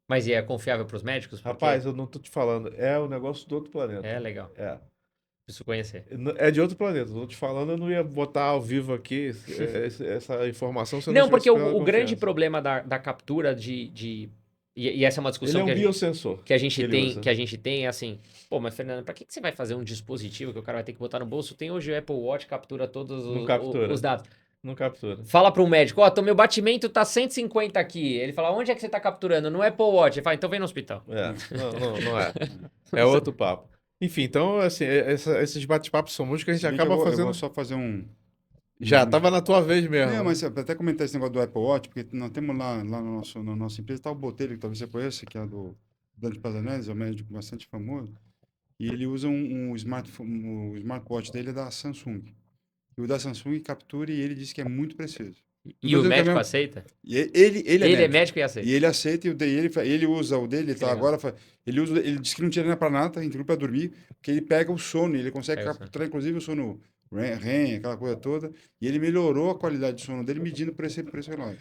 Mas e é confiável para os médicos? Porque Rapaz, eu não tô te falando. É um negócio do outro planeta. é legal. É. Preciso conhecer. É de outro planeta. Eu tô te falando, eu não ia botar ao vivo aqui essa informação se eu Não, porque tivesse pela o grande confiança. problema da captura e essa é uma Ele discussão é um biosensor que a gente ele tem, usa. que a gente tem é assim, pô, mas Fernando, pra que você vai fazer um dispositivo que o cara vai ter que botar no bolso? Tem hoje o Apple Watch, captura todos Não captura. os dados. Não captura. Fala para um médico, ó, meu batimento tá 150 aqui. Ele fala, onde é que você tá capturando? No Apple Watch. Ele fala, então vem no hospital. Não é. É outro papo. Enfim, então, assim, esses bate-papos são muitos que a gente Se bem que acaba eu fazendo. vou só fazer um... Já tava na tua vez mesmo. Não, mas até comentar esse negócio do Apple Watch, porque nós temos lá na nossa empresa, tá o Botelho, que talvez você conheça, que é do Dante Pazanese, é um médico bastante famoso, e ele usa um smartwatch dele é da Samsung. E o da Samsung captura e ele diz que é muito preciso. E o Inclusive, médico também- aceita? E ele Ele é médico. médico e aceita. E ele aceita, ele usa o dele, Que tá? legal. Agora, ele diz que não tira para nada, inclusive para dormir, porque ele pega o sono, ele consegue Pega o sono. capturar, inclusive, o sono REM, aquela coisa toda, e ele melhorou a qualidade de sono dele medindo por esse relógio.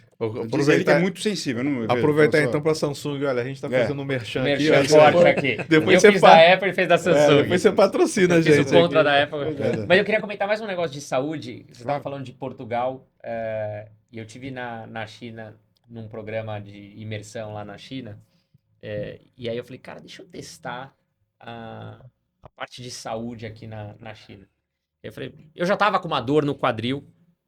Diz ele que é muito sensível, não Aproveitar veja, então para Samsung, olha, a gente tá fazendo um merchan aqui. Merchan ó, forte você- aqui. depois eu você fiz faz- da Apple e fez da Samsung. depois você patrocina a Eu fiz gente. o contra aqui. da Apple. É. Mas eu queria comentar mais um negócio de saúde. Você estava Claro. falando de Portugal. E eu tive na China, num programa de imersão lá na China. E aí eu falei, cara, deixa eu testar a parte de saúde aqui na China. Eu falei, eu já tava com uma dor no quadril,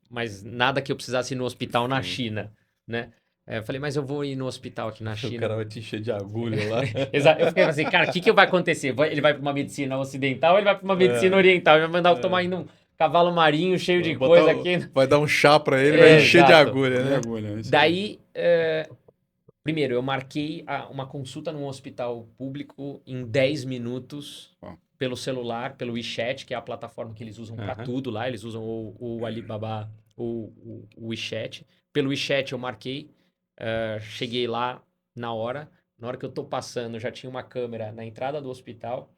mas nada que eu precisasse ir no hospital na China, né? Eu falei, mas eu vou ir no hospital aqui na O China. cara vai te encher de agulha lá. Exato. Eu fiquei assim, cara, o que vai acontecer? Ele vai pra uma medicina ocidental ou ele vai pra uma medicina oriental? Ele vai mandar eu tomar ainda um cavalo marinho cheio de Botar coisa o- aqui. Vai dar um chá pra ele, vai encher de Exato. agulha, né? Daí, primeiro, eu marquei uma consulta num hospital público em 10 minutos Ó. pelo celular, pelo WeChat, que é a plataforma que eles usam pra Aham. tudo lá. Eles usam o Alibaba, o WeChat. Pelo WeChat eu marquei, cheguei lá na hora. Na hora que eu tô passando, já tinha uma câmera na entrada do hospital,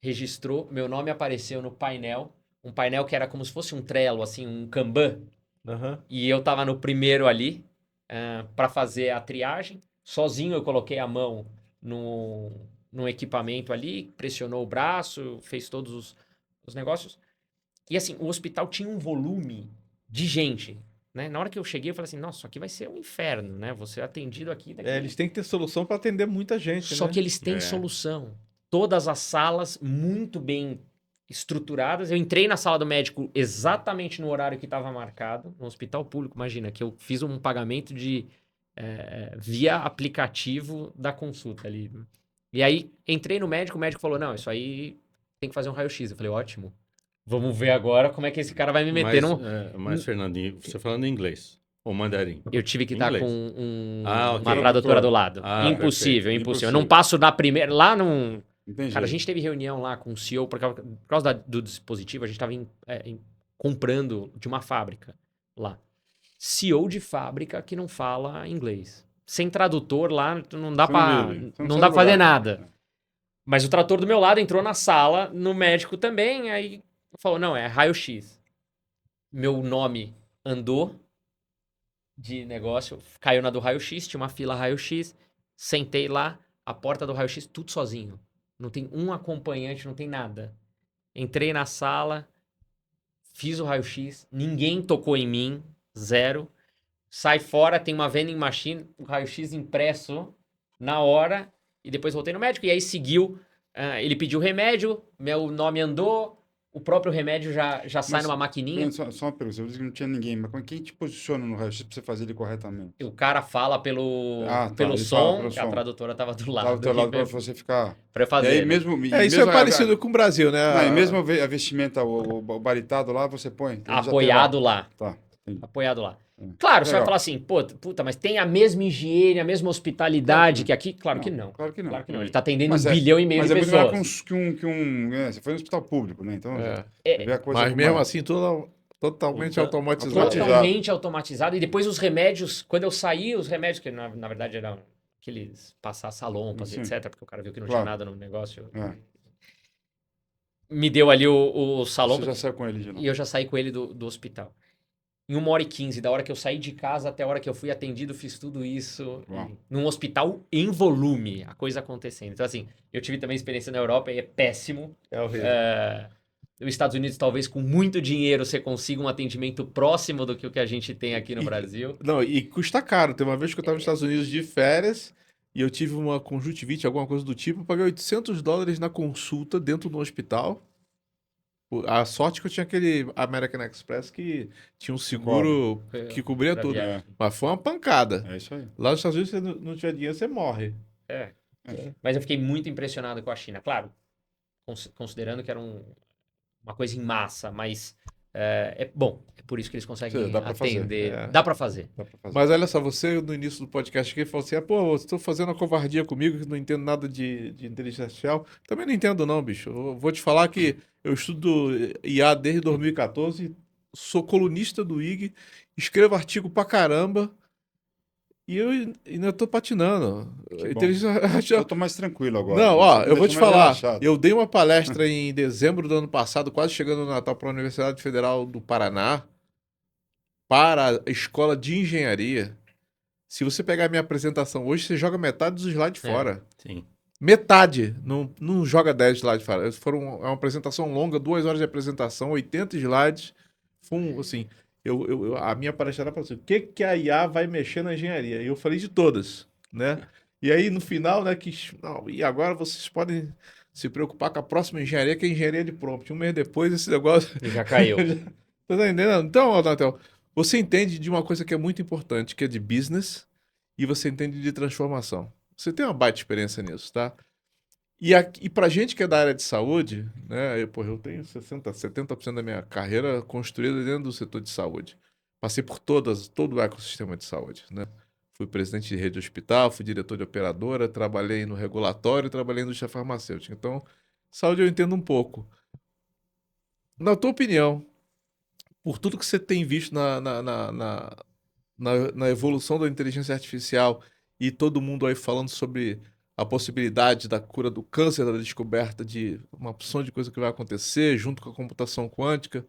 registrou, meu nome apareceu no painel, um painel que era como se fosse um Trello, assim, um Kanban. Aham. E eu tava no primeiro ali para fazer a triagem. Sozinho eu coloquei a mão no equipamento ali, pressionou o braço, fez todos os negócios. E assim, o hospital tinha um volume de gente, né? Na hora que eu cheguei, eu falei assim, nossa, isso aqui vai ser um inferno, né? Vou ser atendido aqui daqui. Eles têm que ter solução para atender muita gente, Só né? que eles têm solução. Todas as salas muito bem estruturadas. Eu entrei na sala do médico exatamente no horário que estava marcado, no hospital público, imagina, que eu fiz um pagamento via aplicativo da consulta ali. E aí, entrei no médico, o médico falou, não, isso aí tem que fazer um raio-x. Eu falei, ótimo, vamos ver agora como é que esse cara vai me meter Mas, Fernandinho, você falando em inglês ou mandarim? Eu tive que estar Inglês. com Ah, ok. uma tradutora do lado. Ah, Impossível, perfeito. impossível. Eu Impossível. não passo na primeira... Lá não... Entendi. Cara, a gente teve reunião lá com o CEO, por causa do dispositivo, a gente estava comprando de uma fábrica lá. CEO de fábrica que não fala inglês. Sem tradutor lá, não dá Você pra, não vive. Você não sai dá do pra fazer lugar. nada. Mas o trator do meu lado entrou na sala, no médico também, aí falou, não, é raio-x. Meu nome andou de negócio, caiu na do raio-x, tinha uma fila raio-x, sentei lá, a porta do raio-x, tudo sozinho. Não tem um acompanhante, não tem nada. Entrei na sala, fiz o raio-x, ninguém tocou em mim, zero. Sai fora, tem uma vending machine, o raio-x impresso na hora, e depois voltei no médico, e aí seguiu, ele pediu remédio, meu nome andou, o próprio remédio já sai numa maquininha. Só uma pergunta, você disse que não tinha ninguém, mas quem te posiciona no raio-x pra você fazer ele corretamente? O cara fala pelo ele som, fala pelo que a som. tradutora tava do Lá lado. do teu lado pra pra você ficar... eu fazer. E aí né? mesmo... Isso é parecido com o Brasil, né? Não, e mesmo a vestimenta, o baritado lá, você põe? Ele já tem Apoiado lá. Tá. Entendi. Apoiado lá. Claro, você vai Legal. falar assim, puta, mas tem a mesma higiene, a mesma hospitalidade que aqui? Claro que não. Claro que não. Claro que não. Ele tá atendendo Mas 1,5 bilhão de Mas é muito pessoas. melhor que você foi no hospital público, né? Então, É. você vê a coisa Mas com mesmo mais- assim, tudo totalmente automatizado. automatizado. Totalmente automatizado. E depois os remédios, quando eu saí, os remédios, que na verdade eram aqueles passar salompas, Sim. etc., porque o cara viu que não Claro. tinha nada no negócio. É. Me deu ali o salompa Você já saiu com ele de novo. e eu já saí com ele do hospital. em 1h15, da hora que eu saí de casa até a hora que eu fui atendido, fiz tudo isso Uau. num hospital em volume, a coisa acontecendo. Então, assim, eu tive também experiência na Europa e é péssimo. É horrível. Nos Estados Unidos, talvez com muito dinheiro, você consiga um atendimento próximo do que o que a gente tem aqui no Brasil. Não, e custa caro. Tem uma vez que eu estava nos Estados Unidos de férias e eu tive uma conjuntivite, alguma coisa do tipo, eu paguei $800 na consulta dentro do hospital. A sorte que eu tinha aquele American Express que tinha um seguro que cobria Pra tudo. viagem. Mas foi uma pancada. É isso aí. Lá nos Estados Unidos, se você não tiver dinheiro, você morre. É. Mas eu fiquei muito impressionado com a China. Claro, considerando que era uma coisa em massa, mas bom. É por isso que eles conseguem Dá pra fazer. atender. É. Dá pra fazer. Dá pra fazer. Mas olha só, você no início do podcast aqui falou assim: pô, você tá fazendo uma covardia comigo que não entendo nada de inteligência artificial. Também não entendo, não, bicho. Eu vou te falar que eu estudo IA desde 2014, sou colunista do IG, escrevo artigo pra caramba e eu ainda tô patinando. Que bom. Inteligência artificial. Eu tô mais tranquilo agora. Não, Você ó, me eu vou deixa te mais falar. relaxado. Eu dei uma palestra em dezembro do ano passado, quase chegando no Natal, para a Universidade Federal do Paraná, para a escola de engenharia. Se você pegar a minha apresentação hoje, você joga metade dos slides fora. Sim. Metade. Não joga 10 slides fora. É uma apresentação longa, 2 horas de apresentação, 80 slides. Foi assim, a minha palestra era para assim, o que a IA vai mexer na engenharia? E eu falei de todas, né? E aí, no final, né, e agora vocês podem se preocupar com a próxima engenharia, que é a engenharia de prompt. Um mês depois, esse negócio... E já caiu. Tá entendendo? Então, Natel, você entende de uma coisa que é muito importante, que é de business, e você entende de transformação. Você tem uma baita experiência nisso, tá? E pra gente que é da área de saúde, né? Eu tenho 70% da minha carreira construída dentro do setor de saúde. Passei por todo o ecossistema de saúde, né? Fui presidente de rede de hospital, fui diretor de operadora, trabalhei no regulatório, trabalhei na indústria farmacêutica. Então, saúde eu entendo um pouco. Na tua opinião, por tudo que você tem visto na evolução da inteligência artificial e todo mundo aí falando sobre a possibilidade da cura do câncer, da descoberta de uma opção de coisa que vai acontecer junto com a computação quântica.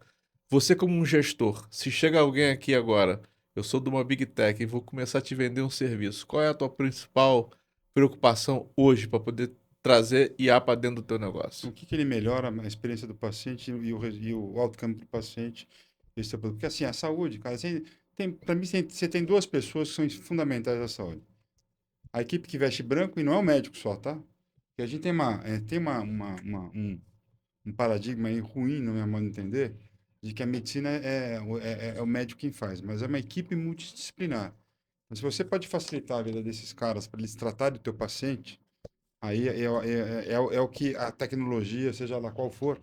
Você como um gestor, se chega alguém aqui agora, eu sou de uma Big Tech e vou começar a te vender um serviço, qual é a tua principal preocupação hoje para poder trazer IA para dentro do teu negócio? O que ele melhora a experiência do paciente e o outcome do paciente. Porque assim, a saúde, cara, para mim você tem duas pessoas que são fundamentais da saúde. A equipe que veste branco, e não é o médico só, tá? Porque a gente tem um paradigma aí ruim, no meu modo de entender, de que a medicina é o médico quem faz, mas é uma equipe multidisciplinar. Então, se você pode facilitar a vida desses caras para eles tratarem do teu paciente, aí é o que a tecnologia, seja lá qual for,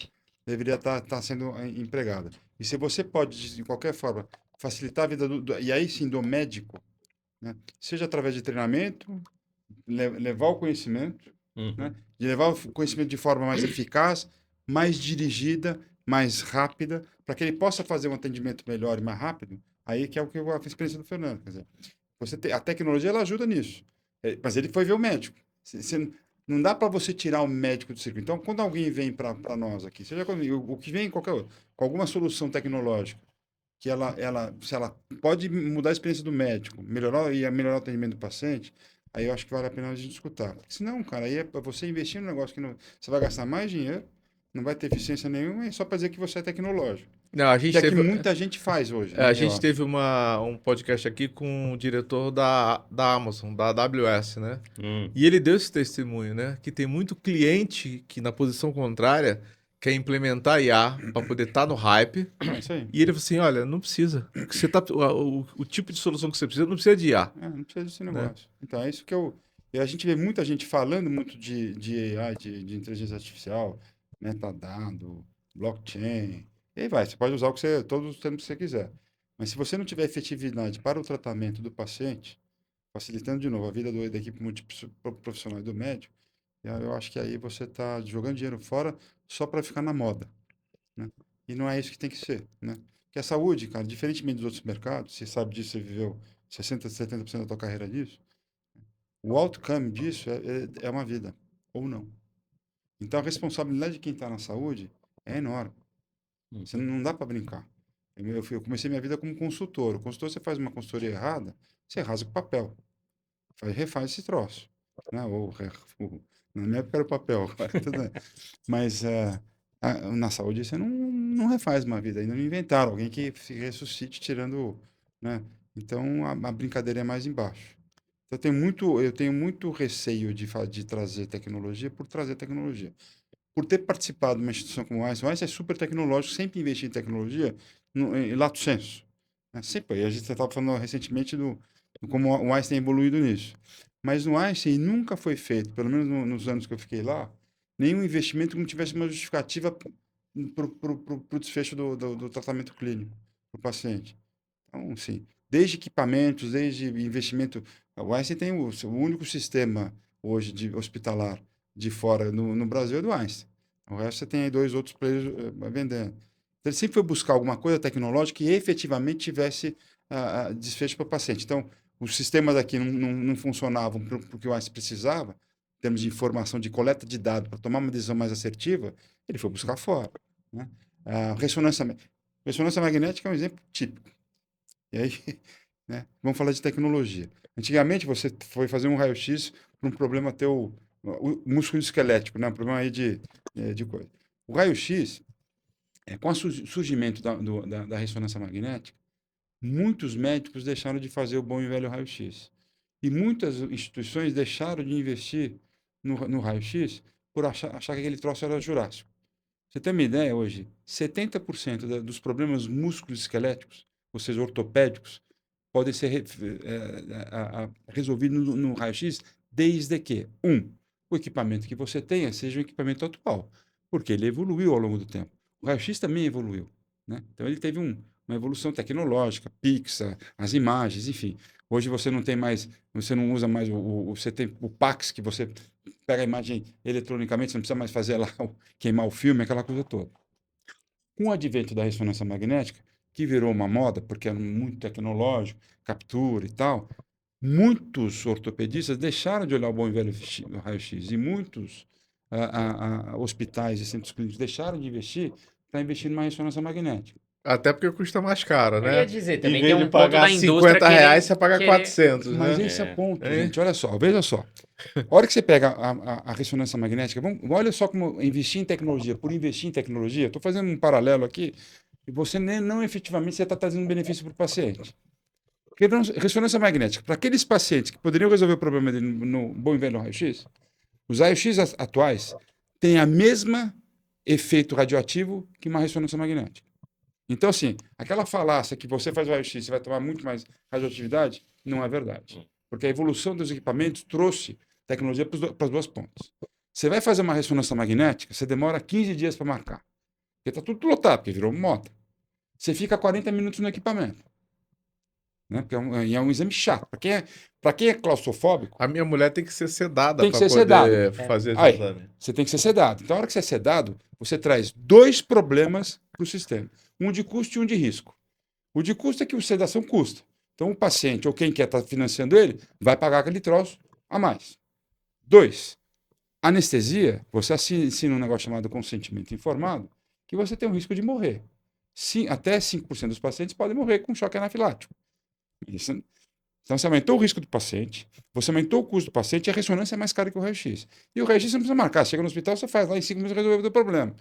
deveria estar sendo empregada. E se você pode, de qualquer forma, facilitar a vida e aí sim do médico, né? Seja através de treinamento, levar o conhecimento, né? De levar o conhecimento de forma mais eficaz, mais dirigida, mais rápida, para que ele possa fazer um atendimento melhor e mais rápido. Aí que é o que a experiência do Fernando. Quer dizer, a tecnologia ela ajuda nisso. Mas ele foi ver o médico. Não dá para você tirar o médico do circuito. Então, quando alguém vem para nós aqui, seja o que vem qualquer outro, com alguma solução tecnológica, que se ela pode mudar a experiência do médico, melhorar o atendimento do paciente, aí eu acho que vale a pena a gente escutar. Porque senão, cara, aí é para você investir num negócio que você vai gastar mais dinheiro, não vai ter eficiência nenhuma, é só para dizer que você é tecnológico. Não, a gente Que é que muita gente faz hoje. a gente teve um podcast aqui com o diretor da Amazon, da AWS, né? E ele deu esse testemunho, né? Que tem muito cliente que, na posição contrária, quer implementar IA para poder estar no hype. É isso aí. E ele falou assim: olha, não precisa. O tipo de solução que você precisa não precisa de IA. Não precisa desse negócio. Então, é isso que e a gente vê muita gente falando muito de AI, de inteligência artificial, metadado, blockchain. E aí vai, você pode usar todos os termos que você quiser. Mas se você não tiver efetividade para o tratamento do paciente, facilitando de novo a vida da equipe multiprofissional e do médico, eu acho que aí você está jogando dinheiro fora só para ficar na moda, né? E não é isso que tem que ser, né? Porque a saúde, cara, diferentemente dos outros mercados, você sabe disso, você viveu 60%, 70% da tua carreira disso, o outcome disso é uma vida, ou não. Então a responsabilidade de quem está na saúde é enorme. Você não dá para brincar. Eu comecei minha vida como consultor. O consultor, você faz uma consultoria errada, você rasga o papel. Refaz esse troço. Né? Na minha época era o papel. Agora tudo bem. Mas na saúde você não refaz uma vida. Ainda não inventaram alguém que se ressuscite tirando. Né? Então a brincadeira é mais embaixo. Então, eu tenho muito receio de trazer tecnologia por trazer tecnologia. Por ter participado de uma instituição como o Einstein é super tecnológico, sempre investir em tecnologia em lato sensu. Né? Sempre. E a gente estava falando recentemente do como o Einstein tem evoluído nisso. Mas no Einstein nunca foi feito, pelo menos nos anos que eu fiquei lá, nenhum investimento que não tivesse uma justificativa para o desfecho do tratamento clínico para o paciente. Então, sim, desde equipamentos, desde investimento. O Einstein tem o único sistema hoje de hospitalar de fora no Brasil é do Einstein. O resto você tem aí 2 outros players vendendo. Então, ele sempre foi buscar alguma coisa tecnológica que efetivamente tivesse desfecho para o paciente. Então, os sistemas aqui não funcionavam para o que o Einstein precisava, em termos de informação, de coleta de dados, para tomar uma decisão mais assertiva, ele foi buscar fora. Né? A ressonância magnética é um exemplo típico. E aí, né? Vamos falar de tecnologia. Antigamente, você foi fazer um raio-x para um problema teu, o músculo esquelético, né? Um problema aí de coisa. O raio-x, com o surgimento da ressonância magnética, muitos médicos deixaram de fazer o bom e velho raio-x. E muitas instituições deixaram de investir no raio-x por achar que aquele troço era jurássico. Você tem uma ideia hoje? 70% dos problemas musculoesqueléticos, ou seja, ortopédicos, podem ser resolvidos no raio-x desde que, o equipamento que você tenha seja um equipamento atual, porque ele evoluiu ao longo do tempo. O raio-x também evoluiu. Né? Então, ele teve uma evolução tecnológica, Pixar, as imagens, enfim. Hoje você não tem mais, você não usa mais você tem o Pax, que você pega a imagem eletronicamente, você não precisa mais fazer lá, queimar o filme, aquela coisa toda. Com o advento da ressonância magnética, que virou uma moda, porque era muito tecnológico, captura e tal, muitos ortopedistas deixaram de olhar o bom e velho raio-x e muitos hospitais e centros clínicos deixaram de investir para investir numa ressonância magnética. Até porque custa mais caro, Eu né? ia dizer, Em também vez tem de um ponto pagar da indústria R$ 50, você paga querer- 400, Mas né? esse é o ponto, É. gente. Olha só, veja só. A hora que você pega a ressonância magnética, olha só como investir em tecnologia. Por investir em tecnologia, estou fazendo um paralelo aqui, e você não efetivamente você está trazendo benefício para o paciente. Porque ressonância magnética, para aqueles pacientes que poderiam resolver o problema dele no bom e velho raio-x, os raios-x atuais têm a mesma efeito radioativo que uma ressonância magnética. Então, assim, aquela falácia que você faz o raio-x e vai tomar muito mais radioatividade, não é verdade. Porque a evolução dos equipamentos trouxe tecnologia para as 2 pontas. Você vai fazer uma ressonância magnética, você demora 15 dias para marcar. Porque está tudo lotado, porque virou moda. Você fica 40 minutos no equipamento. Né? Porque é um exame chato. Para quem é claustrofóbico, A minha mulher tem que ser sedada tem que para ser poder sedado. fazer esse Aí, exame. você tem que ser sedado. Então, a hora que você é sedado, você traz 2 problemas para o sistema. Um de custo e um de risco. O de custo é que a sedação custa. Então, o paciente ou quem quer estar financiando ele vai pagar aquele troço a mais. 2, anestesia, você assina um negócio chamado consentimento informado, que você tem o risco de morrer. Até 5% dos pacientes podem morrer com choque anafilático. Isso. Então, você aumentou o risco do paciente, você aumentou o custo do paciente e a ressonância é mais cara que o raio-x. E o raio-x você não precisa marcar. Chega no hospital, você faz lá em 5 minutos resolve o teu problema.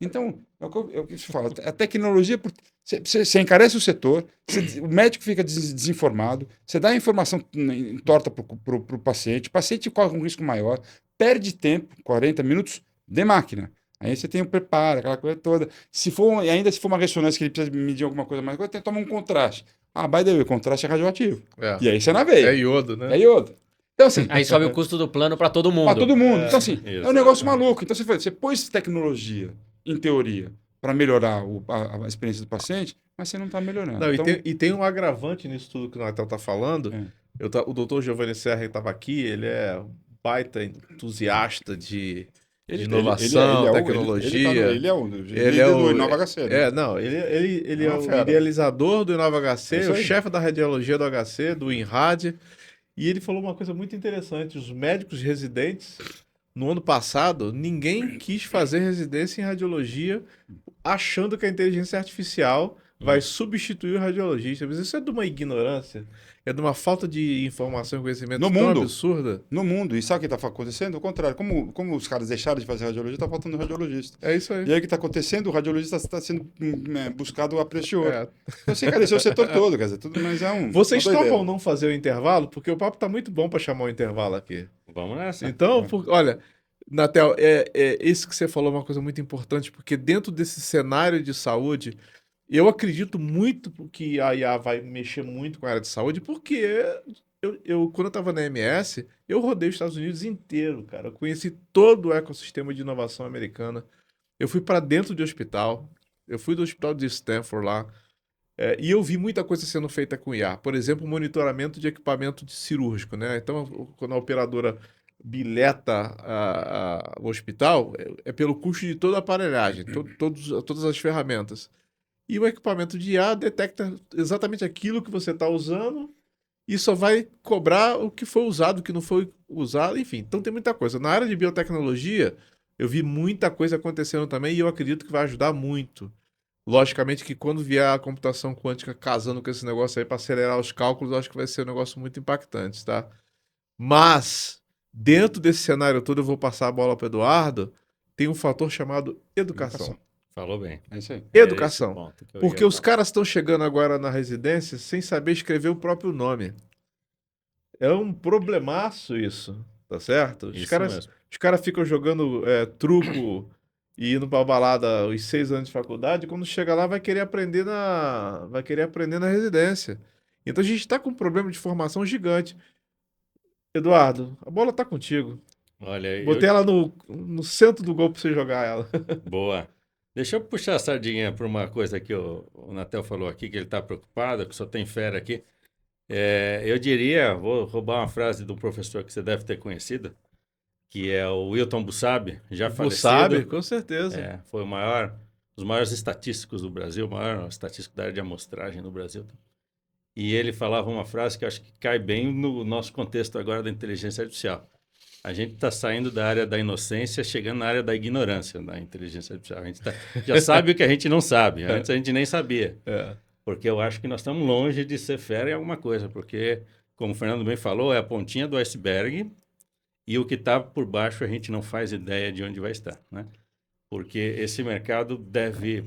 Então, é o que eu falo. A tecnologia, você encarece o setor, o médico fica desinformado, você dá a informação torta para o paciente corre um risco maior, perde tempo, 40 minutos, de máquina. Aí você tem o preparo, aquela coisa toda. E ainda se for uma ressonância que ele precisa medir alguma coisa mais, tem que tomar um contraste. By the way, o contraste é radioativo. E aí você naveia. É iodo, né? É iodo. Então, assim. Aí sobe o custo do plano para todo mundo. Para todo mundo. Então, assim, é um negócio maluco. Então, você pôs tecnologia, em teoria, para melhorar a experiência do paciente, mas você não está melhorando. Não, então, e tem um agravante nisso tudo que o Natal está falando. O doutor Giovanni Serra estava aqui, ele é um baita entusiasta de inovação, tecnologia. Ele é o líder do Inova HC. Né? Ele é o idealizador do Inova HC, o chefe da radiologia do HC, do INRAD. E ele falou uma coisa muito interessante: os médicos residentes, no ano passado, ninguém quis fazer residência em radiologia achando que a inteligência artificial vai substituir o radiologista. Mas isso é de uma ignorância, é de uma falta de informação e conhecimento No tão mundo. absurda. No mundo. E sabe o que está acontecendo? O contrário. Como os caras deixaram de fazer radiologia, está faltando radiologista. É isso aí. E aí o que está acontecendo? O radiologista está sendo buscado a preço de ouro. É. Então, você encareceu o setor todo, quer dizer, tudo, mas é Vocês uma doideira. topam não fazer o intervalo? Porque o papo tá muito bom para chamar o intervalo aqui. Vamos nessa. Então, olha, Natel, isso que você falou é uma coisa muito importante, porque dentro desse cenário de saúde, eu acredito muito que a IA vai mexer muito com a área de saúde, porque quando eu estava na MS, eu rodei os Estados Unidos inteiro, cara. Eu conheci todo o ecossistema de inovação americana. Eu fui para dentro de hospital, eu fui do hospital de Stanford lá, e eu vi muita coisa sendo feita com IA. Por exemplo, monitoramento de equipamento cirúrgico, né? Então, quando a operadora bileta o hospital, é pelo custo de toda a aparelhagem, todas as ferramentas. E o equipamento de IA detecta exatamente aquilo que você está usando e só vai cobrar o que foi usado, o que não foi usado, enfim. Então tem muita coisa. Na área de biotecnologia, eu vi muita coisa acontecendo também e eu acredito que vai ajudar muito. Logicamente que quando vier a computação quântica casando com esse negócio aí para acelerar os cálculos, eu acho que vai ser um negócio muito impactante, tá? Mas, dentro desse cenário todo, eu vou passar a bola para o Eduardo, tem um fator chamado educação. Falou bem. É isso aí. Educação. Esse ponto que eu Porque ia os falar. caras estão chegando agora na residência sem saber escrever o próprio nome. É um problemaço isso, tá certo? Os Isso caras, mesmo. os caras ficam jogando truco e indo pra balada os 6 anos de faculdade, quando chega lá vai querer aprender na residência. Então a gente tá com um problema de formação gigante. Eduardo, a bola tá contigo. Olha, Botei ela no centro do gol pra você jogar ela. boa. Deixa eu puxar a sardinha para uma coisa que o Natel falou aqui, que ele está preocupado, que só tem fera aqui. Eu diria, vou roubar uma frase de um professor que você deve ter conhecido, que é o Wilton Busabe, já Você falecido. sabe, com certeza. Foi os maiores estatísticos do Brasil, o maior estatístico da área de amostragem no Brasil. E ele falava uma frase que eu acho que cai bem no nosso contexto agora da inteligência artificial. A gente está saindo da área da inocência, chegando na área da ignorância da inteligência artificial. A gente já sabe o que a gente não sabe. Antes a gente nem sabia. Porque eu acho que nós estamos longe de ser fera em alguma coisa. Porque, como o Fernando bem falou, é a pontinha do iceberg e o que está por baixo a gente não faz ideia de onde vai estar, né? Porque esse mercado deve...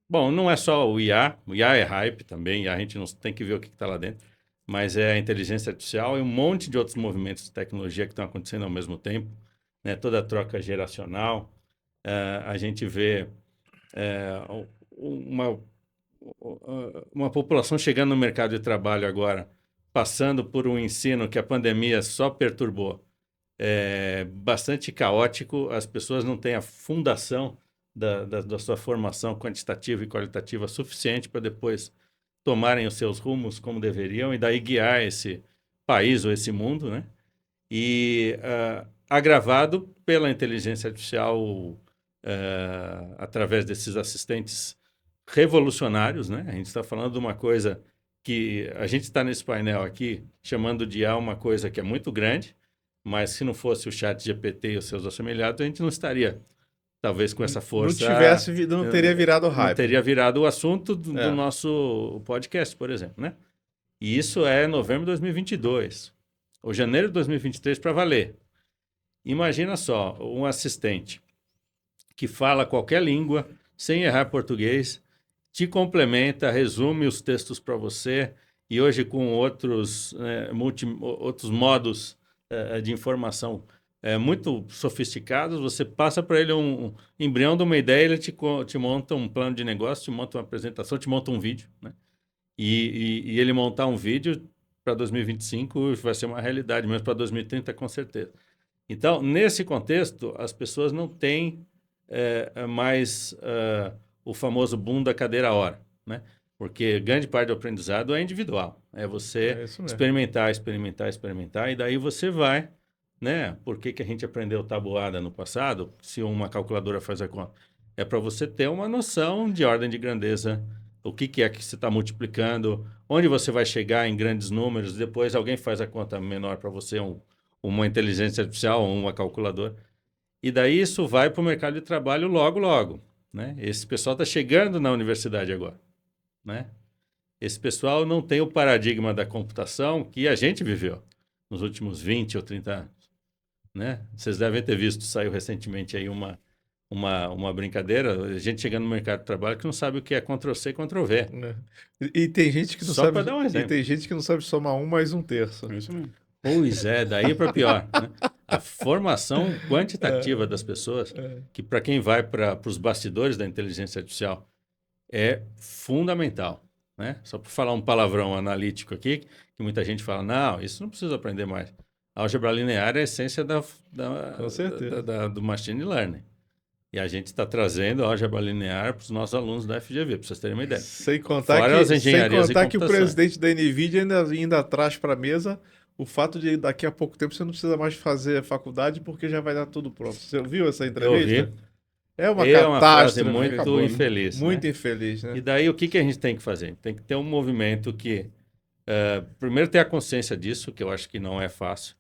Bom, não é só o IA é hype também, a gente não tem que ver o que está lá dentro, mas é a inteligência artificial e um monte de outros movimentos de tecnologia que estão acontecendo ao mesmo tempo, né? Toda a troca geracional, a gente vê uma população chegando no mercado de trabalho agora, passando por um ensino que a pandemia só perturbou, bastante caótico, as pessoas não têm a fundação da sua formação quantitativa e qualitativa suficiente para depois tomarem os seus rumos como deveriam e daí guiar esse país ou esse mundo, né? E agravado pela inteligência artificial através desses assistentes revolucionários, né? A gente está falando de uma coisa que a gente está nesse painel aqui chamando de IA uma coisa que é muito grande, mas se não fosse o chat GPT e os seus assemelhados, a gente não estaria talvez com essa força. Não teria virado hype. Não teria virado o assunto do nosso podcast, por exemplo, né? E isso é novembro de 2022. Ou janeiro de 2023 para valer. Imagina só, um assistente que fala qualquer língua, sem errar português, te complementa, resume os textos para você, e hoje com outros modos de informação muito sofisticados, você passa para ele um embrião de uma ideia, ele te monta um plano de negócio, te monta uma apresentação, te monta um vídeo, né? E ele montar um vídeo para 2025 vai ser uma realidade, mas para 2030 com certeza. Então, nesse contexto, as pessoas não têm mais o famoso boom da cadeira hora, né? Porque grande parte do aprendizado é individual. É você experimentar, e daí você vai, né? Por que a gente aprendeu tabuada no passado? Se uma calculadora faz a conta. É para você ter uma noção de ordem de grandeza, o que é que você está multiplicando, onde você vai chegar em grandes números, depois alguém faz a conta menor para você, uma inteligência artificial ou uma calculadora. E daí isso vai para o mercado de trabalho logo, logo, né? Esse pessoal está chegando na universidade agora. né? Esse pessoal não tem o paradigma da computação que a gente viveu nos últimos 20 ou 30 anos, né? Vocês devem ter visto, saiu recentemente aí uma brincadeira, a gente chegando no mercado de trabalho que não sabe o que é Ctrl+C, Ctrl+V. né? E tem gente que não Só sabe, para dar um e exemplo. tem gente que não sabe somar 1 mais 1/3. É isso mesmo. Pois é, daí para pior, né? A formação quantitativa É, das pessoas, é. que para quem vai para os bastidores da inteligência artificial, é fundamental, né? Só para falar um palavrão analítico aqui, que muita gente fala, não, isso não precisa aprender mais. A álgebra linear é a essência Com certeza. do machine learning. E a gente está trazendo a álgebra linear para os nossos alunos da FGV, para vocês terem uma ideia. Sem contar Fora as engenharias e que o computações. presidente da NVIDIA ainda traz para a mesa o fato de daqui a pouco tempo você não precisa mais fazer faculdade porque já vai dar tudo pronto. Você ouviu essa Eu entrevista? ouvi. É uma É uma frase catástrofe. muito acabou, né? infeliz, Muito né? infeliz, né? E daí o que a gente tem que fazer? Tem que ter um movimento que, primeiro, ter a consciência disso, que eu acho que não é fácil,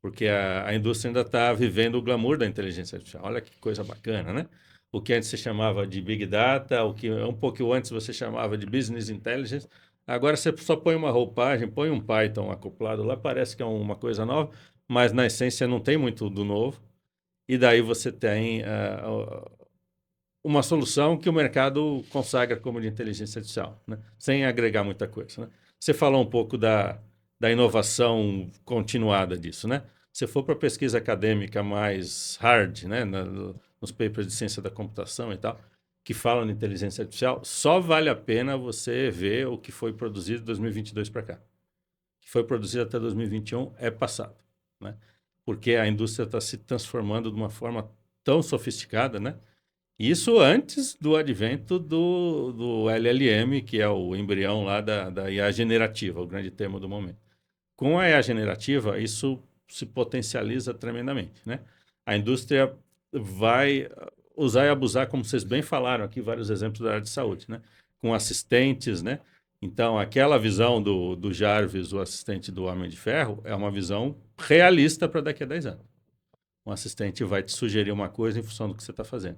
porque a indústria ainda está vivendo o glamour da inteligência artificial. Olha que coisa bacana, né? O que antes se chamava de Big Data, o que um pouco antes você chamava de Business Intelligence, agora você só põe uma roupagem, põe um Python acoplado lá, parece que é uma coisa nova, mas na essência não tem muito do novo. E daí você tem uma solução que o mercado consagra como de inteligência artificial, né? Sem agregar muita coisa, né? Você falou um pouco da inovação continuada disso, né? Se for para pesquisa acadêmica mais hard, né? Nos papers de ciência da computação e tal, que falam de inteligência artificial, só vale a pena você ver o que foi produzido de 2022 para cá. O que foi produzido até 2021 é passado, né? Porque a indústria está se transformando de uma forma tão sofisticada, né? Isso antes do advento do LLM, que é o embrião lá da IA generativa, o grande termo do momento. Com a IA generativa, isso se potencializa tremendamente, né? A indústria vai usar e abusar, como vocês bem falaram aqui, vários exemplos da área de saúde, né? Com assistentes, né? Então, aquela visão do Jarvis, o assistente do Homem de Ferro, é uma visão realista para daqui a 10 anos. Um assistente vai te sugerir uma coisa em função do que você está fazendo.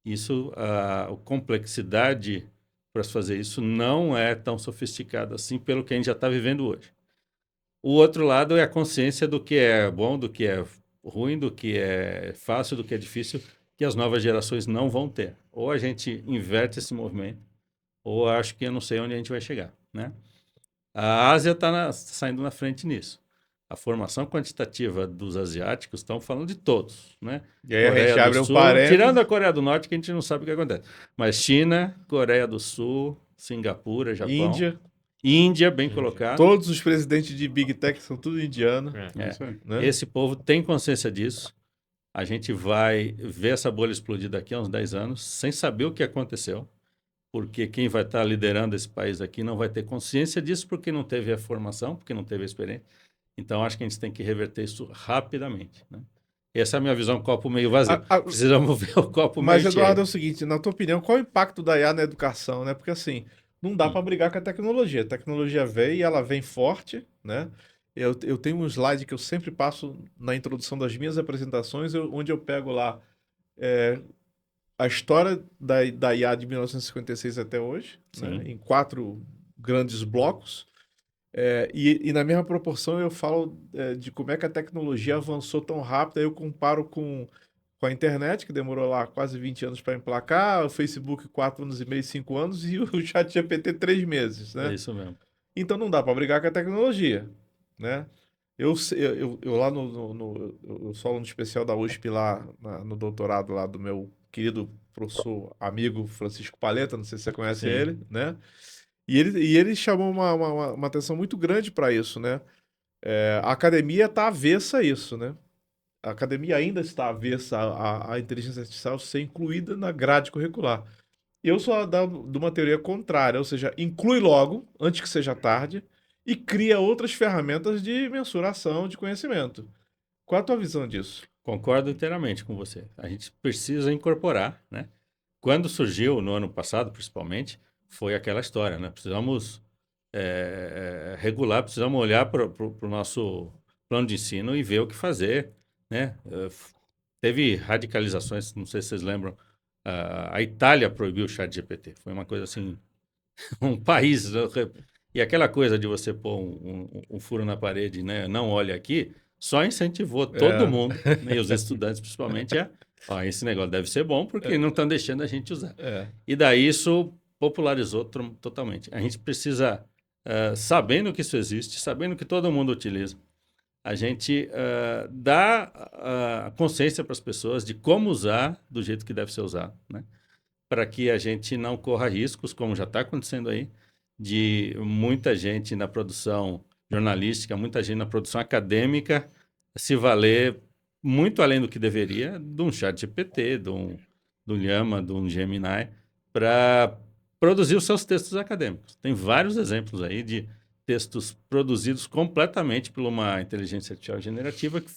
Isso, a complexidade para se fazer isso não é tão sofisticada assim pelo que a gente já está vivendo hoje. O outro lado é a consciência do que é bom, do que é ruim, do que é fácil, do que é difícil, que as novas gerações não vão ter. Ou a gente inverte esse movimento, ou acho que eu não sei onde a gente vai chegar, né? A Ásia está saindo na frente nisso. A formação quantitativa dos asiáticos, estão falando de todos, né? E aí a gente Coreia abre do um Sul, parênteses. tirando a Coreia do Norte, que a gente não sabe o que acontece. Mas China, Coreia do Sul, Singapura, Japão, Índia, bem colocado. todos os presidentes de Big Tech são tudo indianos, É isso aí. né? Esse povo tem consciência disso. A gente vai ver essa bolha explodir daqui a uns 10 anos, sem saber o que aconteceu, porque quem vai estar liderando esse país aqui não vai ter consciência disso porque não teve a formação, porque não teve a experiência. Então, acho que a gente tem que reverter isso rapidamente, né? Essa é a minha visão, copo meio vazio. Precisamos ver o copo Mas, meio Eduardo, é cheio. o seguinte, na tua opinião, qual é o impacto da IA na educação, né? Porque assim, não dá para brigar com a tecnologia. A tecnologia vem e ela vem forte, né? Eu tenho um slide que eu sempre passo na introdução das minhas apresentações, onde eu pego lá a história da IA de 1956 até hoje, né? Sim. Em 4 grandes blocos. E na mesma proporção eu falo de como é que a tecnologia avançou tão rápido, aí eu comparo com a internet, que demorou lá quase 20 anos para emplacar, o Facebook 4 anos e meio, 5 anos, e o ChatGPT 3 meses, É né? isso mesmo. Então não dá para brigar com a tecnologia, né? Eu lá eu sou aluno especial da USP lá, no doutorado lá do meu querido professor, amigo Francisco Paleta, não sei se você conhece Sim. ele, né? E ele chamou uma atenção muito grande para isso, né? A academia está avessa a isso, né? A academia ainda está avessa à inteligência artificial ser incluída na grade curricular. Eu sou de uma teoria contrária, ou seja, inclui logo, antes que seja tarde, e cria outras ferramentas de mensuração de conhecimento. Qual a tua visão disso? Concordo inteiramente com você. A gente precisa incorporar, né? Quando surgiu, no ano passado, principalmente, foi aquela história, né? Precisamos regular, precisamos olhar para o nosso plano de ensino e ver o que fazer, né? Teve radicalizações, não sei se vocês lembram, a Itália proibiu o ChatGPT. Foi uma coisa assim um país. E aquela coisa de você pôr um furo na parede, né? Não olhe aqui, só incentivou todo mundo, né, e os estudantes principalmente, ó, esse negócio deve ser bom porque não estão deixando a gente usar. E daí isso popularizou totalmente. A gente precisa, sabendo que isso existe, sabendo que todo mundo utiliza, a gente dá a consciência para as pessoas de como usar do jeito que deve ser usado, né? Para que a gente não corra riscos, como já está acontecendo aí, de muita gente na produção jornalística, muita gente na produção acadêmica se valer muito além do que deveria de um chat GPT, do Llama, de um Gemini, para produzir os seus textos acadêmicos. Tem vários exemplos aí de textos produzidos completamente por uma inteligência artificial generativa que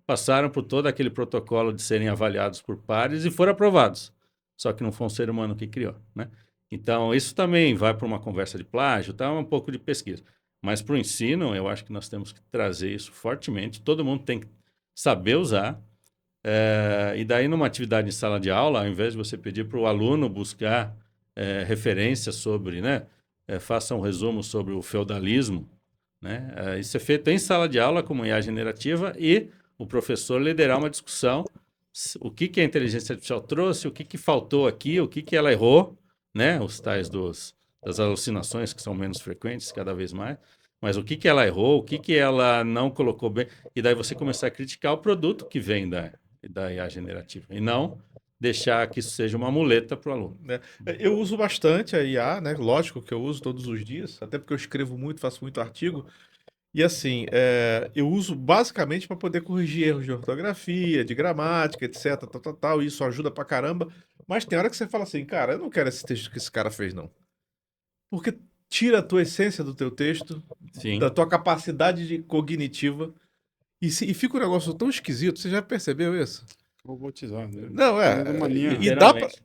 passaram por todo aquele protocolo de serem avaliados por pares e foram aprovados. Só que não foi um ser humano que criou, né? Então, isso também vai para uma conversa de plágio, tá? Um pouco de pesquisa. Mas para o ensino, eu acho que nós temos que trazer isso fortemente. Todo mundo tem que saber usar. E daí, numa atividade em sala de aula, ao invés de você pedir para o aluno buscar referências sobre, né? Faça um resumo sobre o feudalismo, né? Isso é feito em sala de aula, como IA generativa, e o professor liderar uma discussão. O que a inteligência artificial trouxe, o que faltou aqui, o que ela errou, né? Os tais das alucinações que são menos frequentes cada vez mais, mas o que ela errou, o que ela não colocou bem, e daí você começar a criticar o produto que vem da IA generativa, e não deixar que isso seja uma muleta para o aluno. Eu uso bastante a IA, né? Lógico que eu uso todos os dias, até porque eu escrevo muito, faço muito artigo. E assim, eu uso basicamente para poder corrigir erros de ortografia, de gramática, etc, tal. Isso ajuda pra caramba. Mas tem hora que você fala assim, cara, eu não quero esse texto que esse cara fez, não. Porque tira a tua essência do teu texto, Sim. da tua capacidade cognitiva, e fica um negócio tão esquisito. Você já percebeu isso? Robotizado, né? Não, Uma linha...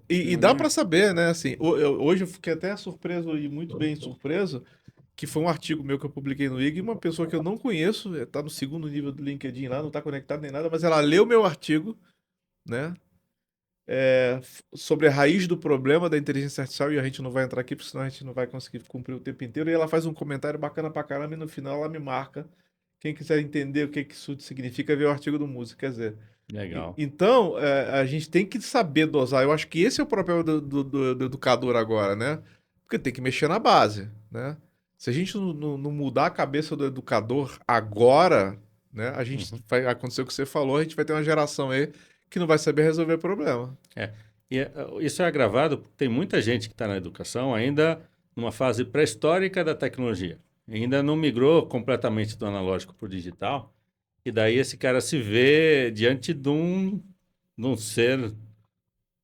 e dá pra saber, né? Assim, hoje eu fiquei até surpreso e muito bem surpreso, que foi um artigo meu que eu publiquei no IG, e uma pessoa que eu não conheço, tá no segundo nível do LinkedIn lá, não tá conectado nem nada, mas ela leu meu artigo, né? Sobre a raiz do problema da inteligência artificial, e a gente não vai entrar aqui, porque senão a gente não vai conseguir cumprir o tempo inteiro, e ela faz um comentário bacana pra caramba, e no final ela me marca. Quem quiser entender o que isso significa, vê o artigo do Música, quer dizer. Legal. Então, a gente tem que saber dosar. Eu acho que esse é o papel do educador agora, né? Porque tem que mexer na base, né? Se a gente não mudar a cabeça do educador agora, né? A gente vai acontecer o que você falou, a gente vai ter uma geração aí que não vai saber resolver problema. Isso é agravado porque tem muita gente que está na educação ainda numa fase pré-histórica da tecnologia. Ainda não migrou completamente do analógico para o digital. E daí esse cara se vê diante de um ser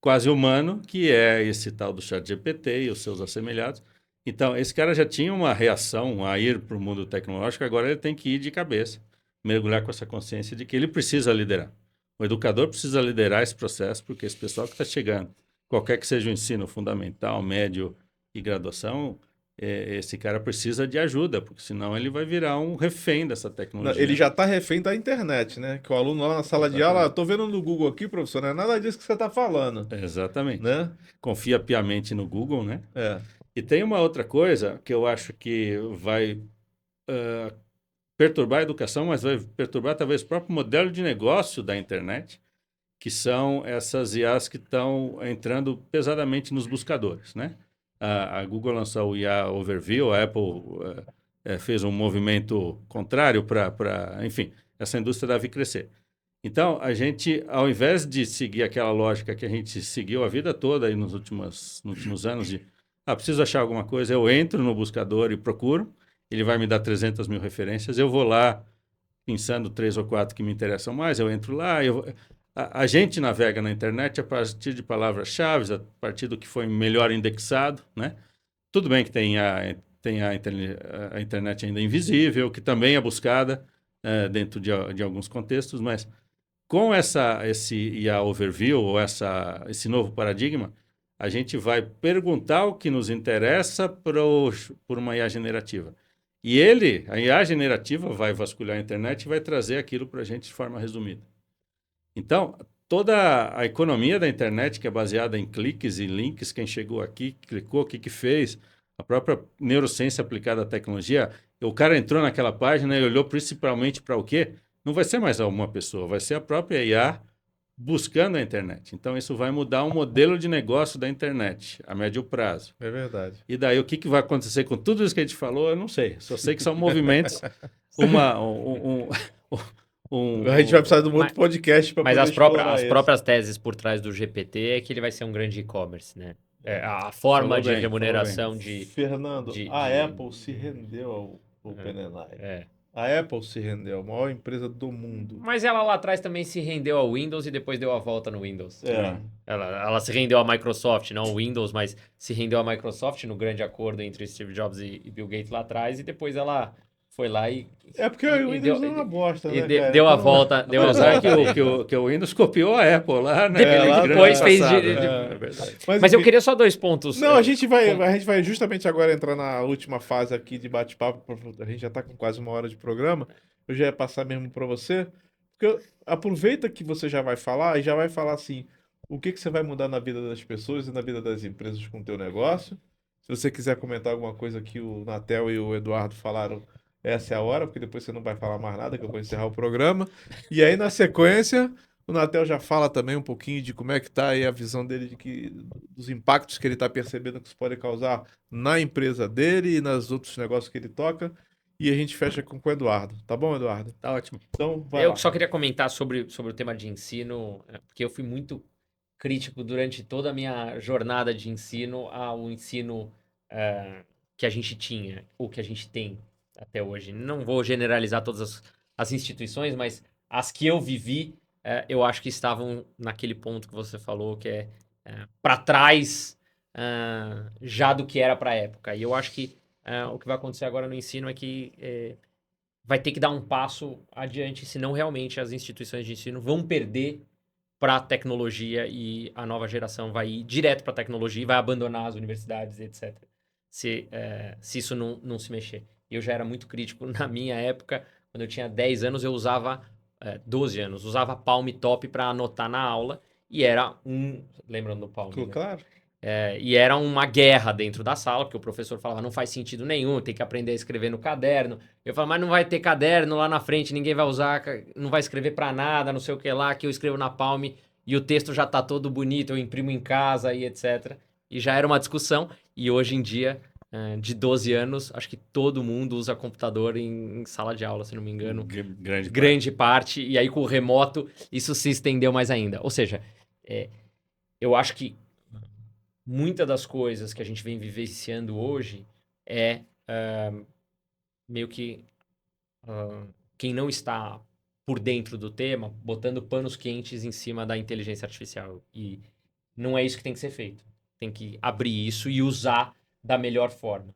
quase humano, que é esse tal do ChatGPT e os seus assemelhados. Então, esse cara já tinha uma reação a ir para o mundo tecnológico, agora ele tem que ir de cabeça, mergulhar com essa consciência de que ele precisa liderar. O educador precisa liderar esse processo, porque esse pessoal que está chegando, qualquer que seja o ensino fundamental, médio e graduação, esse cara precisa de ajuda, porque senão ele vai virar um refém dessa tecnologia. Ele já está refém da internet, né? Que o aluno lá na sala de aula, estou vendo no Google aqui, professor, não é nada disso que você está falando. Exatamente. Né? Confia piamente no Google, né? E tem uma outra coisa que eu acho que vai perturbar a educação, mas vai perturbar talvez o próprio modelo de negócio da internet, que são essas IAs que estão entrando pesadamente nos buscadores, né? A Google lançou o IA Overview, a Apple fez um movimento contrário para, enfim, essa indústria deve crescer. Então, a gente, ao invés de seguir aquela lógica que a gente seguiu a vida toda aí nos últimos anos de, preciso achar alguma coisa, eu entro no buscador e procuro, ele vai me dar 300 mil referências, eu vou lá pensando 3 ou 4 que me interessam mais, eu entro lá, a gente navega na internet a partir de palavras-chave, a partir do que foi melhor indexado, né? Tudo bem que tem a internet ainda invisível, que também é buscada dentro de alguns contextos, mas com esse IA Overview, ou esse novo paradigma, a gente vai perguntar o que nos interessa por uma IA generativa. E a IA generativa vai vasculhar a internet e vai trazer aquilo para a gente de forma resumida. Então, toda a economia da internet, que é baseada em cliques e links, quem chegou aqui, clicou, o que fez, a própria neurociência aplicada à tecnologia, o cara entrou naquela página e olhou principalmente para o quê? Não vai ser mais uma pessoa, vai ser a própria IA buscando a internet. Então, isso vai mudar o modelo de negócio da internet a médio prazo. É verdade. E daí, o que vai acontecer com tudo isso que a gente falou, eu não sei. Só sei que são movimentos, A gente vai precisar de um outro podcast para Mas poder as explorar isso. próprias teses por trás do GPT é que ele vai ser um grande e-commerce, né? A forma Falou de bem, remuneração Fernando, de- a de- Apple se rendeu ao OpenAI. é. A Apple se rendeu, a maior empresa do mundo. Mas ela lá atrás também se rendeu ao Windows e depois deu a volta no Windows. É. Ela se rendeu à Microsoft, não ao Windows, mas se rendeu à Microsoft no grande acordo entre Steve Jobs e Bill Gates lá atrás, e depois ela foi lá e... É porque o Windows é uma bosta, e né, cara? deu a Então, volta... Deu a Apesar volta. que o Windows copiou a Apple lá, né? lá Aquele depois grande fez passado, de- né? É. É verdade. Mas eu enfim, queria só 2 pontos. Não, a gente vai justamente agora entrar na última fase aqui de bate-papo. A gente já está com quase 1 hora de programa. Eu já ia passar mesmo para você. Porque aproveita que você já vai falar e já vai falar assim, o que você vai mudar na vida das pessoas e na vida das empresas com o teu negócio. Se você quiser comentar alguma coisa que o Natel e o Eduardo falaram, essa é a hora, porque depois você não vai falar mais nada, que eu vou encerrar o programa. E aí, na sequência, o Natel já fala também um pouquinho de como é que tá aí a visão dele dos impactos que ele está percebendo que isso pode causar na empresa dele e nos outros negócios que ele toca. E a gente fecha com o Eduardo. Tá bom, Eduardo? Tá ótimo. Então, vai Eu lá. só queria comentar sobre o tema de ensino, porque eu fui muito crítico durante toda a minha jornada de ensino ao ensino que a gente tinha, ou que a gente tem até hoje. Não vou generalizar todas as instituições, mas as que eu vivi, eu acho que estavam naquele ponto que você falou, que é para trás já do que era para a época. E eu acho que o que vai acontecer agora no ensino é que vai ter que dar um passo adiante, senão realmente as instituições de ensino vão perder para a tecnologia e a nova geração vai ir direto para a tecnologia e vai abandonar as universidades, etc. Se isso não se mexer. Eu já era muito crítico na minha época, quando eu tinha 10 anos, eu usava 12 anos, usava Palm Top para anotar na aula e era lembrando do Palm, né? Claro. E era uma guerra dentro da sala, porque o professor falava, não faz sentido nenhum, tem que aprender a escrever no caderno. Eu falava, mas não vai ter caderno lá na frente, ninguém vai usar, não vai escrever pra nada, não sei o que lá, que eu escrevo na Palm e o texto já tá todo bonito, eu imprimo em casa e etc. E já era uma discussão, e hoje em dia, de 12 anos, acho que todo mundo usa computador em sala de aula, se não me engano. Grande parte, e aí com o remoto isso se estendeu mais ainda. Ou seja, eu acho que muitas das coisas que a gente vem vivenciando hoje meio que quem não está por dentro do tema, botando panos quentes em cima da inteligência artificial. E não é isso que tem que ser feito. Tem que abrir isso e usar da melhor forma.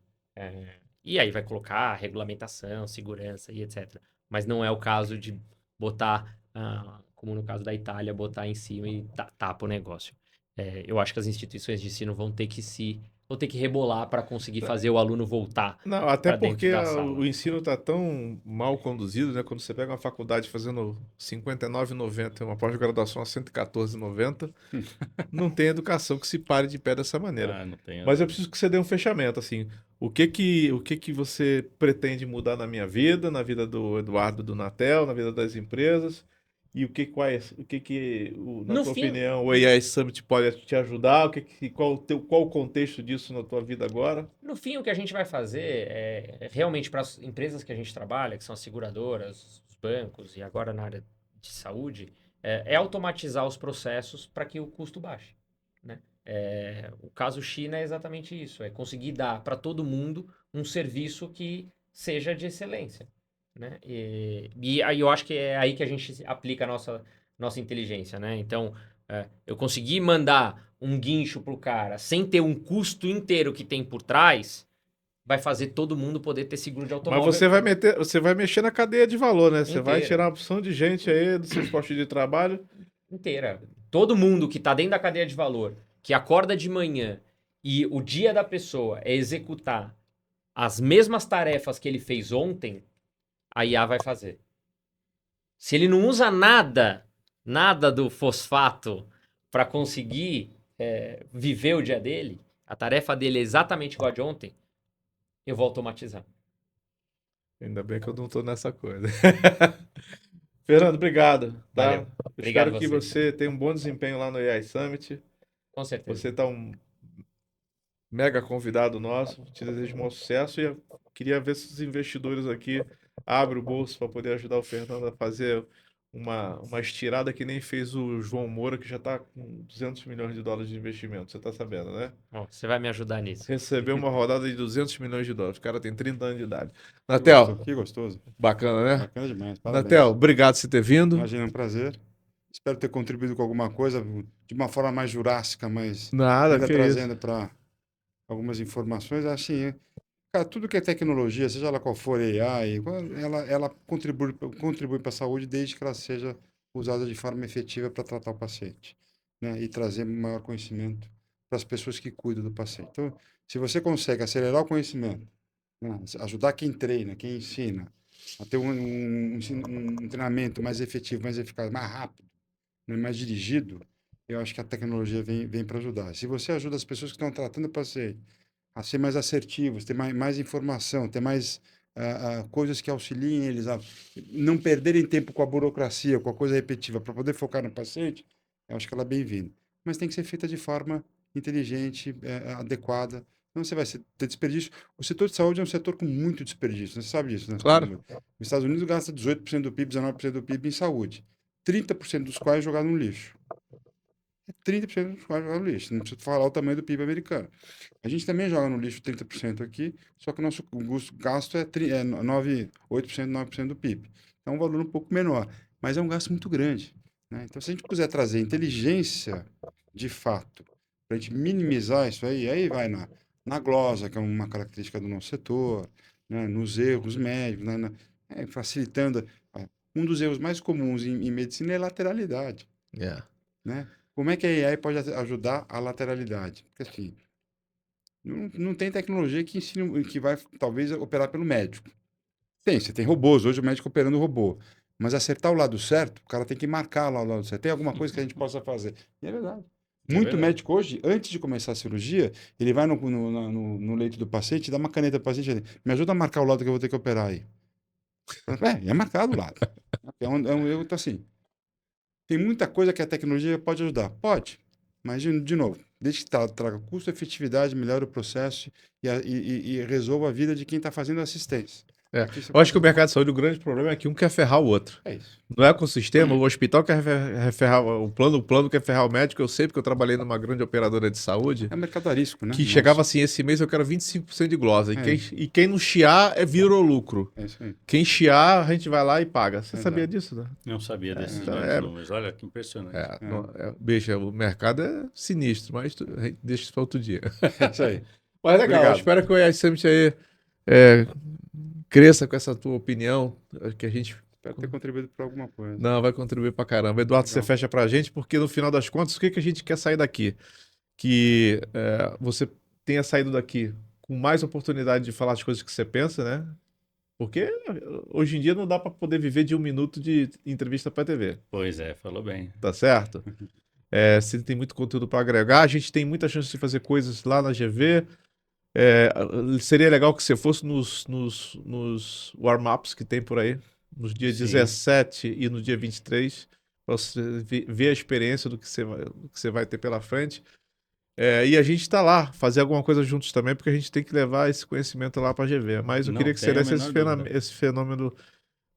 E aí vai colocar regulamentação, segurança e etc. Mas não é o caso de botar, como no caso da Itália, botar em cima e tapa o negócio. Eu acho que as instituições de ensino vão ter que rebolar para conseguir fazer o aluno voltar. Não, até pra dentro porque da sala. o ensino está tão mal conduzido, né? Quando você pega uma faculdade fazendo R$ 59,90 e uma pós-graduação a R$ 114,90, não tem educação que se pare de pé dessa maneira. Não tem. Mas eu preciso que você dê um fechamento, assim. O que que você pretende mudar na minha vida, na vida do Eduardo, do Natel, na vida das empresas? E na No tua fim- opinião, o AI Summit pode te ajudar? Qual o contexto disso na tua vida agora? No fim, o que a gente vai fazer é realmente para as empresas que a gente trabalha, que são as seguradoras, os bancos e agora na área de saúde, é automatizar os processos para que o custo baixe, né? O caso China é exatamente isso, é conseguir dar para todo mundo um serviço que seja de excelência, né? E aí eu acho que é aí que a gente aplica a nossa inteligência, né? Então, eu consegui mandar um guincho pro cara sem ter um custo inteiro que tem por trás, vai fazer todo mundo poder ter seguro de automóvel. Mas você vai mexer na cadeia de valor, né? Você vai Inteira. tirar uma opção de gente aí dos seus postos de trabalho. Inteira. Todo mundo que está dentro da cadeia de valor, que acorda de manhã e o dia da pessoa é executar as mesmas tarefas que ele fez ontem, a IA vai fazer. Se ele não usa nada do fosfato para conseguir viver o dia dele, a tarefa dele é exatamente igual a de ontem, Eu vou automatizar. Ainda bem que eu não tô nessa coisa. Fernando, obrigado, tá? Valeu. Obrigado Espero que você. você tenha um bom desempenho lá no AI Summit. Com certeza. Você tá um mega convidado nosso. Te desejo um bom sucesso e eu queria ver se os investidores aqui abrem o bolso para poder ajudar o Fernando a fazer uma estirada que nem fez o João Moura, que já está com 200 milhões de dólares de investimento. Você está sabendo, né? Bom, você vai me ajudar nisso. Recebeu uma rodada de 200 milhões de dólares. O cara tem 30 anos de idade. Que Natel, gostoso, que gostoso. bacana, né? Bacana demais. Natel, Parabéns. obrigado por você ter vindo. Imagina, é um prazer. Espero ter contribuído com alguma coisa de uma forma mais jurássica, mas Nada, ainda que isso. trazendo para algumas informações. Assim, cara, tudo que é tecnologia, seja ela qual for, AI, ela contribui para a saúde desde que ela seja usada de forma efetiva para tratar o paciente, né? E trazer maior conhecimento para as pessoas que cuidam do paciente. Então, se você consegue acelerar o conhecimento, né? Ajudar quem treina, quem ensina, a ter um treinamento mais efetivo, mais eficaz, mais rápido, né? Mais dirigido, eu acho que a tecnologia vem para ajudar. Se você ajuda as pessoas que estão tratando o paciente a ser mais assertivos, ter mais informação, ter mais coisas que auxiliem eles a não perderem tempo com a burocracia, com a coisa repetitiva, para poder focar no paciente, eu acho que ela é bem-vinda. Mas tem que ser feita de forma inteligente, adequada. Não você vai ter desperdício. O setor de saúde é um setor com muito desperdício, você sabe disso, né? Claro. Os Estados Unidos gasta 18% do PIB, 19% do PIB em saúde, 30% dos quais é jogado no lixo. 30% dos quais joga no lixo. Não precisa falar o tamanho do PIB americano. A gente também joga no lixo 30% aqui, só que o nosso gasto é 8%, 9% do PIB. É um valor um pouco menor, mas é um gasto muito grande, né? Então, se a gente quiser trazer inteligência de fato, para a gente minimizar isso aí vai na glosa, que é uma característica do nosso setor, né? Nos erros médicos, facilitando. Um dos erros mais comuns em medicina é a lateralidade, É. né? Como é que a AI pode ajudar a lateralidade? Porque assim, não tem tecnologia que ensine, que vai talvez operar pelo médico. Você tem robôs, hoje o médico operando robô. Mas acertar o lado certo, o cara tem que marcar lá o lado certo. Tem alguma coisa que a gente possa fazer? E é verdade. É Muito verdade. médico hoje, antes de começar a cirurgia, ele vai no leito do paciente, dá uma caneta para o paciente, ele, me ajuda a marcar o lado que eu vou ter que operar aí. É marcado o lado. É um erro, então assim, tem muita coisa que a tecnologia pode ajudar. Pode, mas, de novo, desde que traga custo, efetividade, melhore o processo e resolva a vida de quem está fazendo assistência. É. Aqui você Eu acho que o pode- mercado de saúde, o grande problema é que um quer ferrar o outro. É isso. No ecossistema, o hospital quer ferrar o plano quer ferrar o médico. Eu sei porque eu trabalhei numa grande operadora de saúde É mercadarisco, né? que Nosso. chegava assim, esse mês eu quero 25% de glosa. É. E quem não chiar virou lucro. É isso aí. Quem chiar, a gente vai lá e paga. Você Exato. sabia disso, né? Não sabia desses então grandes é- números. Olha que impressionante. Bicho, o mercado é sinistro, mas a gente deixa isso para outro dia. É isso aí. Mas legal, Obrigado. eu espero que o AI Summit aí cresça com essa tua opinião, que a gente Espero ter contribuído para alguma coisa. não vai contribuir pra caramba. Eduardo, Legal. você fecha pra gente, porque no final das contas, o que a gente quer sair daqui? Que você tenha saído daqui com mais oportunidade de falar as coisas que você pensa, né? Porque hoje em dia não dá pra poder viver de 1 minuto de entrevista pra TV, Pois é, falou bem. tá certo? Você tem muito conteúdo pra agregar, a gente tem muita chance de fazer coisas lá na GV. Seria legal que você fosse nos warm-ups que tem por aí, nos dias Sim. 17 e no dia 23, para você ver a experiência do que você vai ter pela frente. E a gente está lá, fazer alguma coisa juntos também, porque a gente tem que levar esse conhecimento lá para a GV. Mas eu Não queria que você tenho a desse menor dúvida. esse fenômeno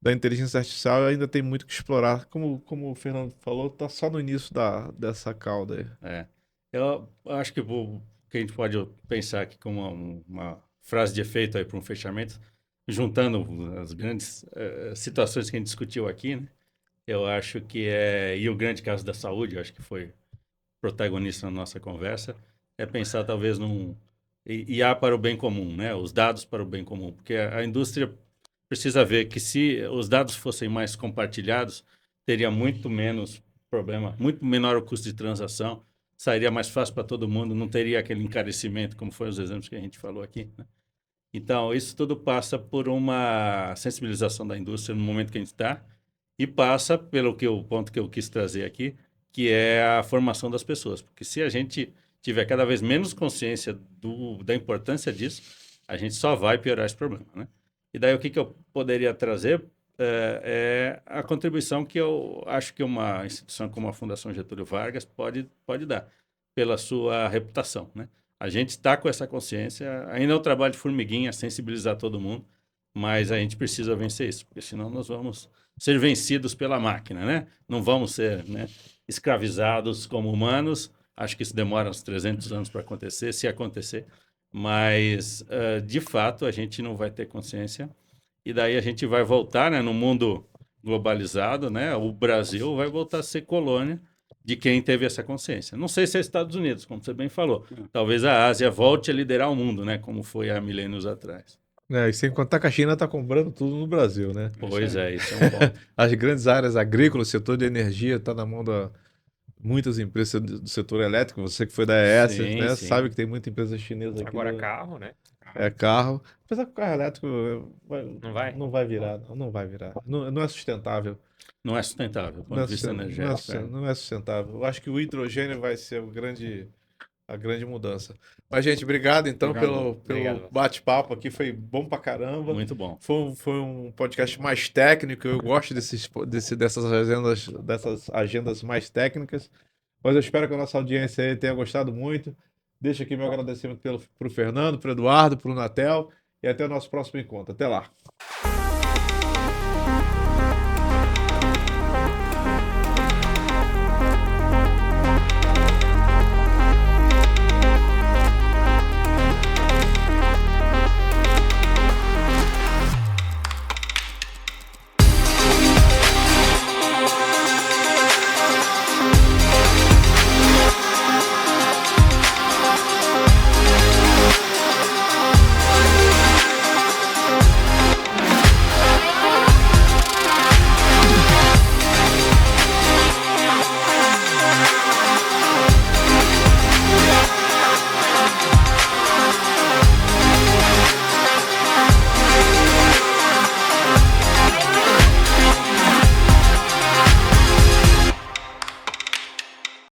da inteligência artificial, ainda tem muito que explorar. Como o Fernando falou, está só no início dessa cauda aí. Eu acho que que a gente pode pensar aqui como uma frase de efeito aí para um fechamento, juntando as grandes situações que a gente discutiu aqui, né? Eu acho que e o grande caso da saúde, eu acho que foi protagonista na nossa conversa, é pensar talvez num IA para o bem comum, né? Os dados para o bem comum, porque a indústria precisa ver que se os dados fossem mais compartilhados, teria muito menos problema, muito menor o custo de transação, sairia mais fácil para todo mundo, não teria aquele encarecimento, como foi os exemplos que a gente falou aqui, né? Então, isso tudo passa por uma sensibilização da indústria no momento que a gente está e passa pelo o ponto que eu quis trazer aqui, que é a formação das pessoas. Porque se a gente tiver cada vez menos consciência da importância disso, a gente só vai piorar esse problema, né? E daí o que eu poderia trazer é a contribuição que eu acho que uma instituição como a Fundação Getúlio Vargas pode dar, pela sua reputação, né? A gente está com essa consciência, ainda é um trabalho de formiguinha, sensibilizar todo mundo, mas a gente precisa vencer isso, porque senão nós vamos ser vencidos pela máquina, né? Não vamos ser, né, escravizados como humanos. Acho que isso demora uns 300 anos para acontecer, se acontecer, mas de fato a gente não vai ter consciência e daí a gente vai voltar, né, no mundo globalizado, né? O Brasil vai voltar a ser colônia de quem teve essa consciência. Não sei se é Estados Unidos, como você bem falou. Talvez a Ásia volte a liderar o mundo, né? Como foi há milênios atrás. E sem contar que a China está comprando tudo no Brasil, né? Pois é, isso é um ponto. As grandes áreas agrícolas, o setor de energia está na mão da muitas empresas do setor elétrico. Você que foi da ES, Sim, né? sim. Sabe que tem muita empresa chinesa aqui. Agora carro, né? É carro. Apesar que o carro elétrico Não vai? não vai virar, não vai virar. Não é sustentável. Não é sustentável, do ponto Não é, de vista energético. não é sustentável. Eu acho que o hidrogênio vai ser a grande mudança. Mas, gente, obrigado então Obrigado. pelo bate-papo aqui. Foi bom pra caramba. Muito bom. Foi um podcast mais técnico. Eu gosto dessas agendas mais técnicas. Mas eu espero que a nossa audiência aí tenha gostado muito. Deixo aqui meu agradecimento pro Fernando, pro Eduardo, pro Natel. E até o nosso próximo encontro. Até lá.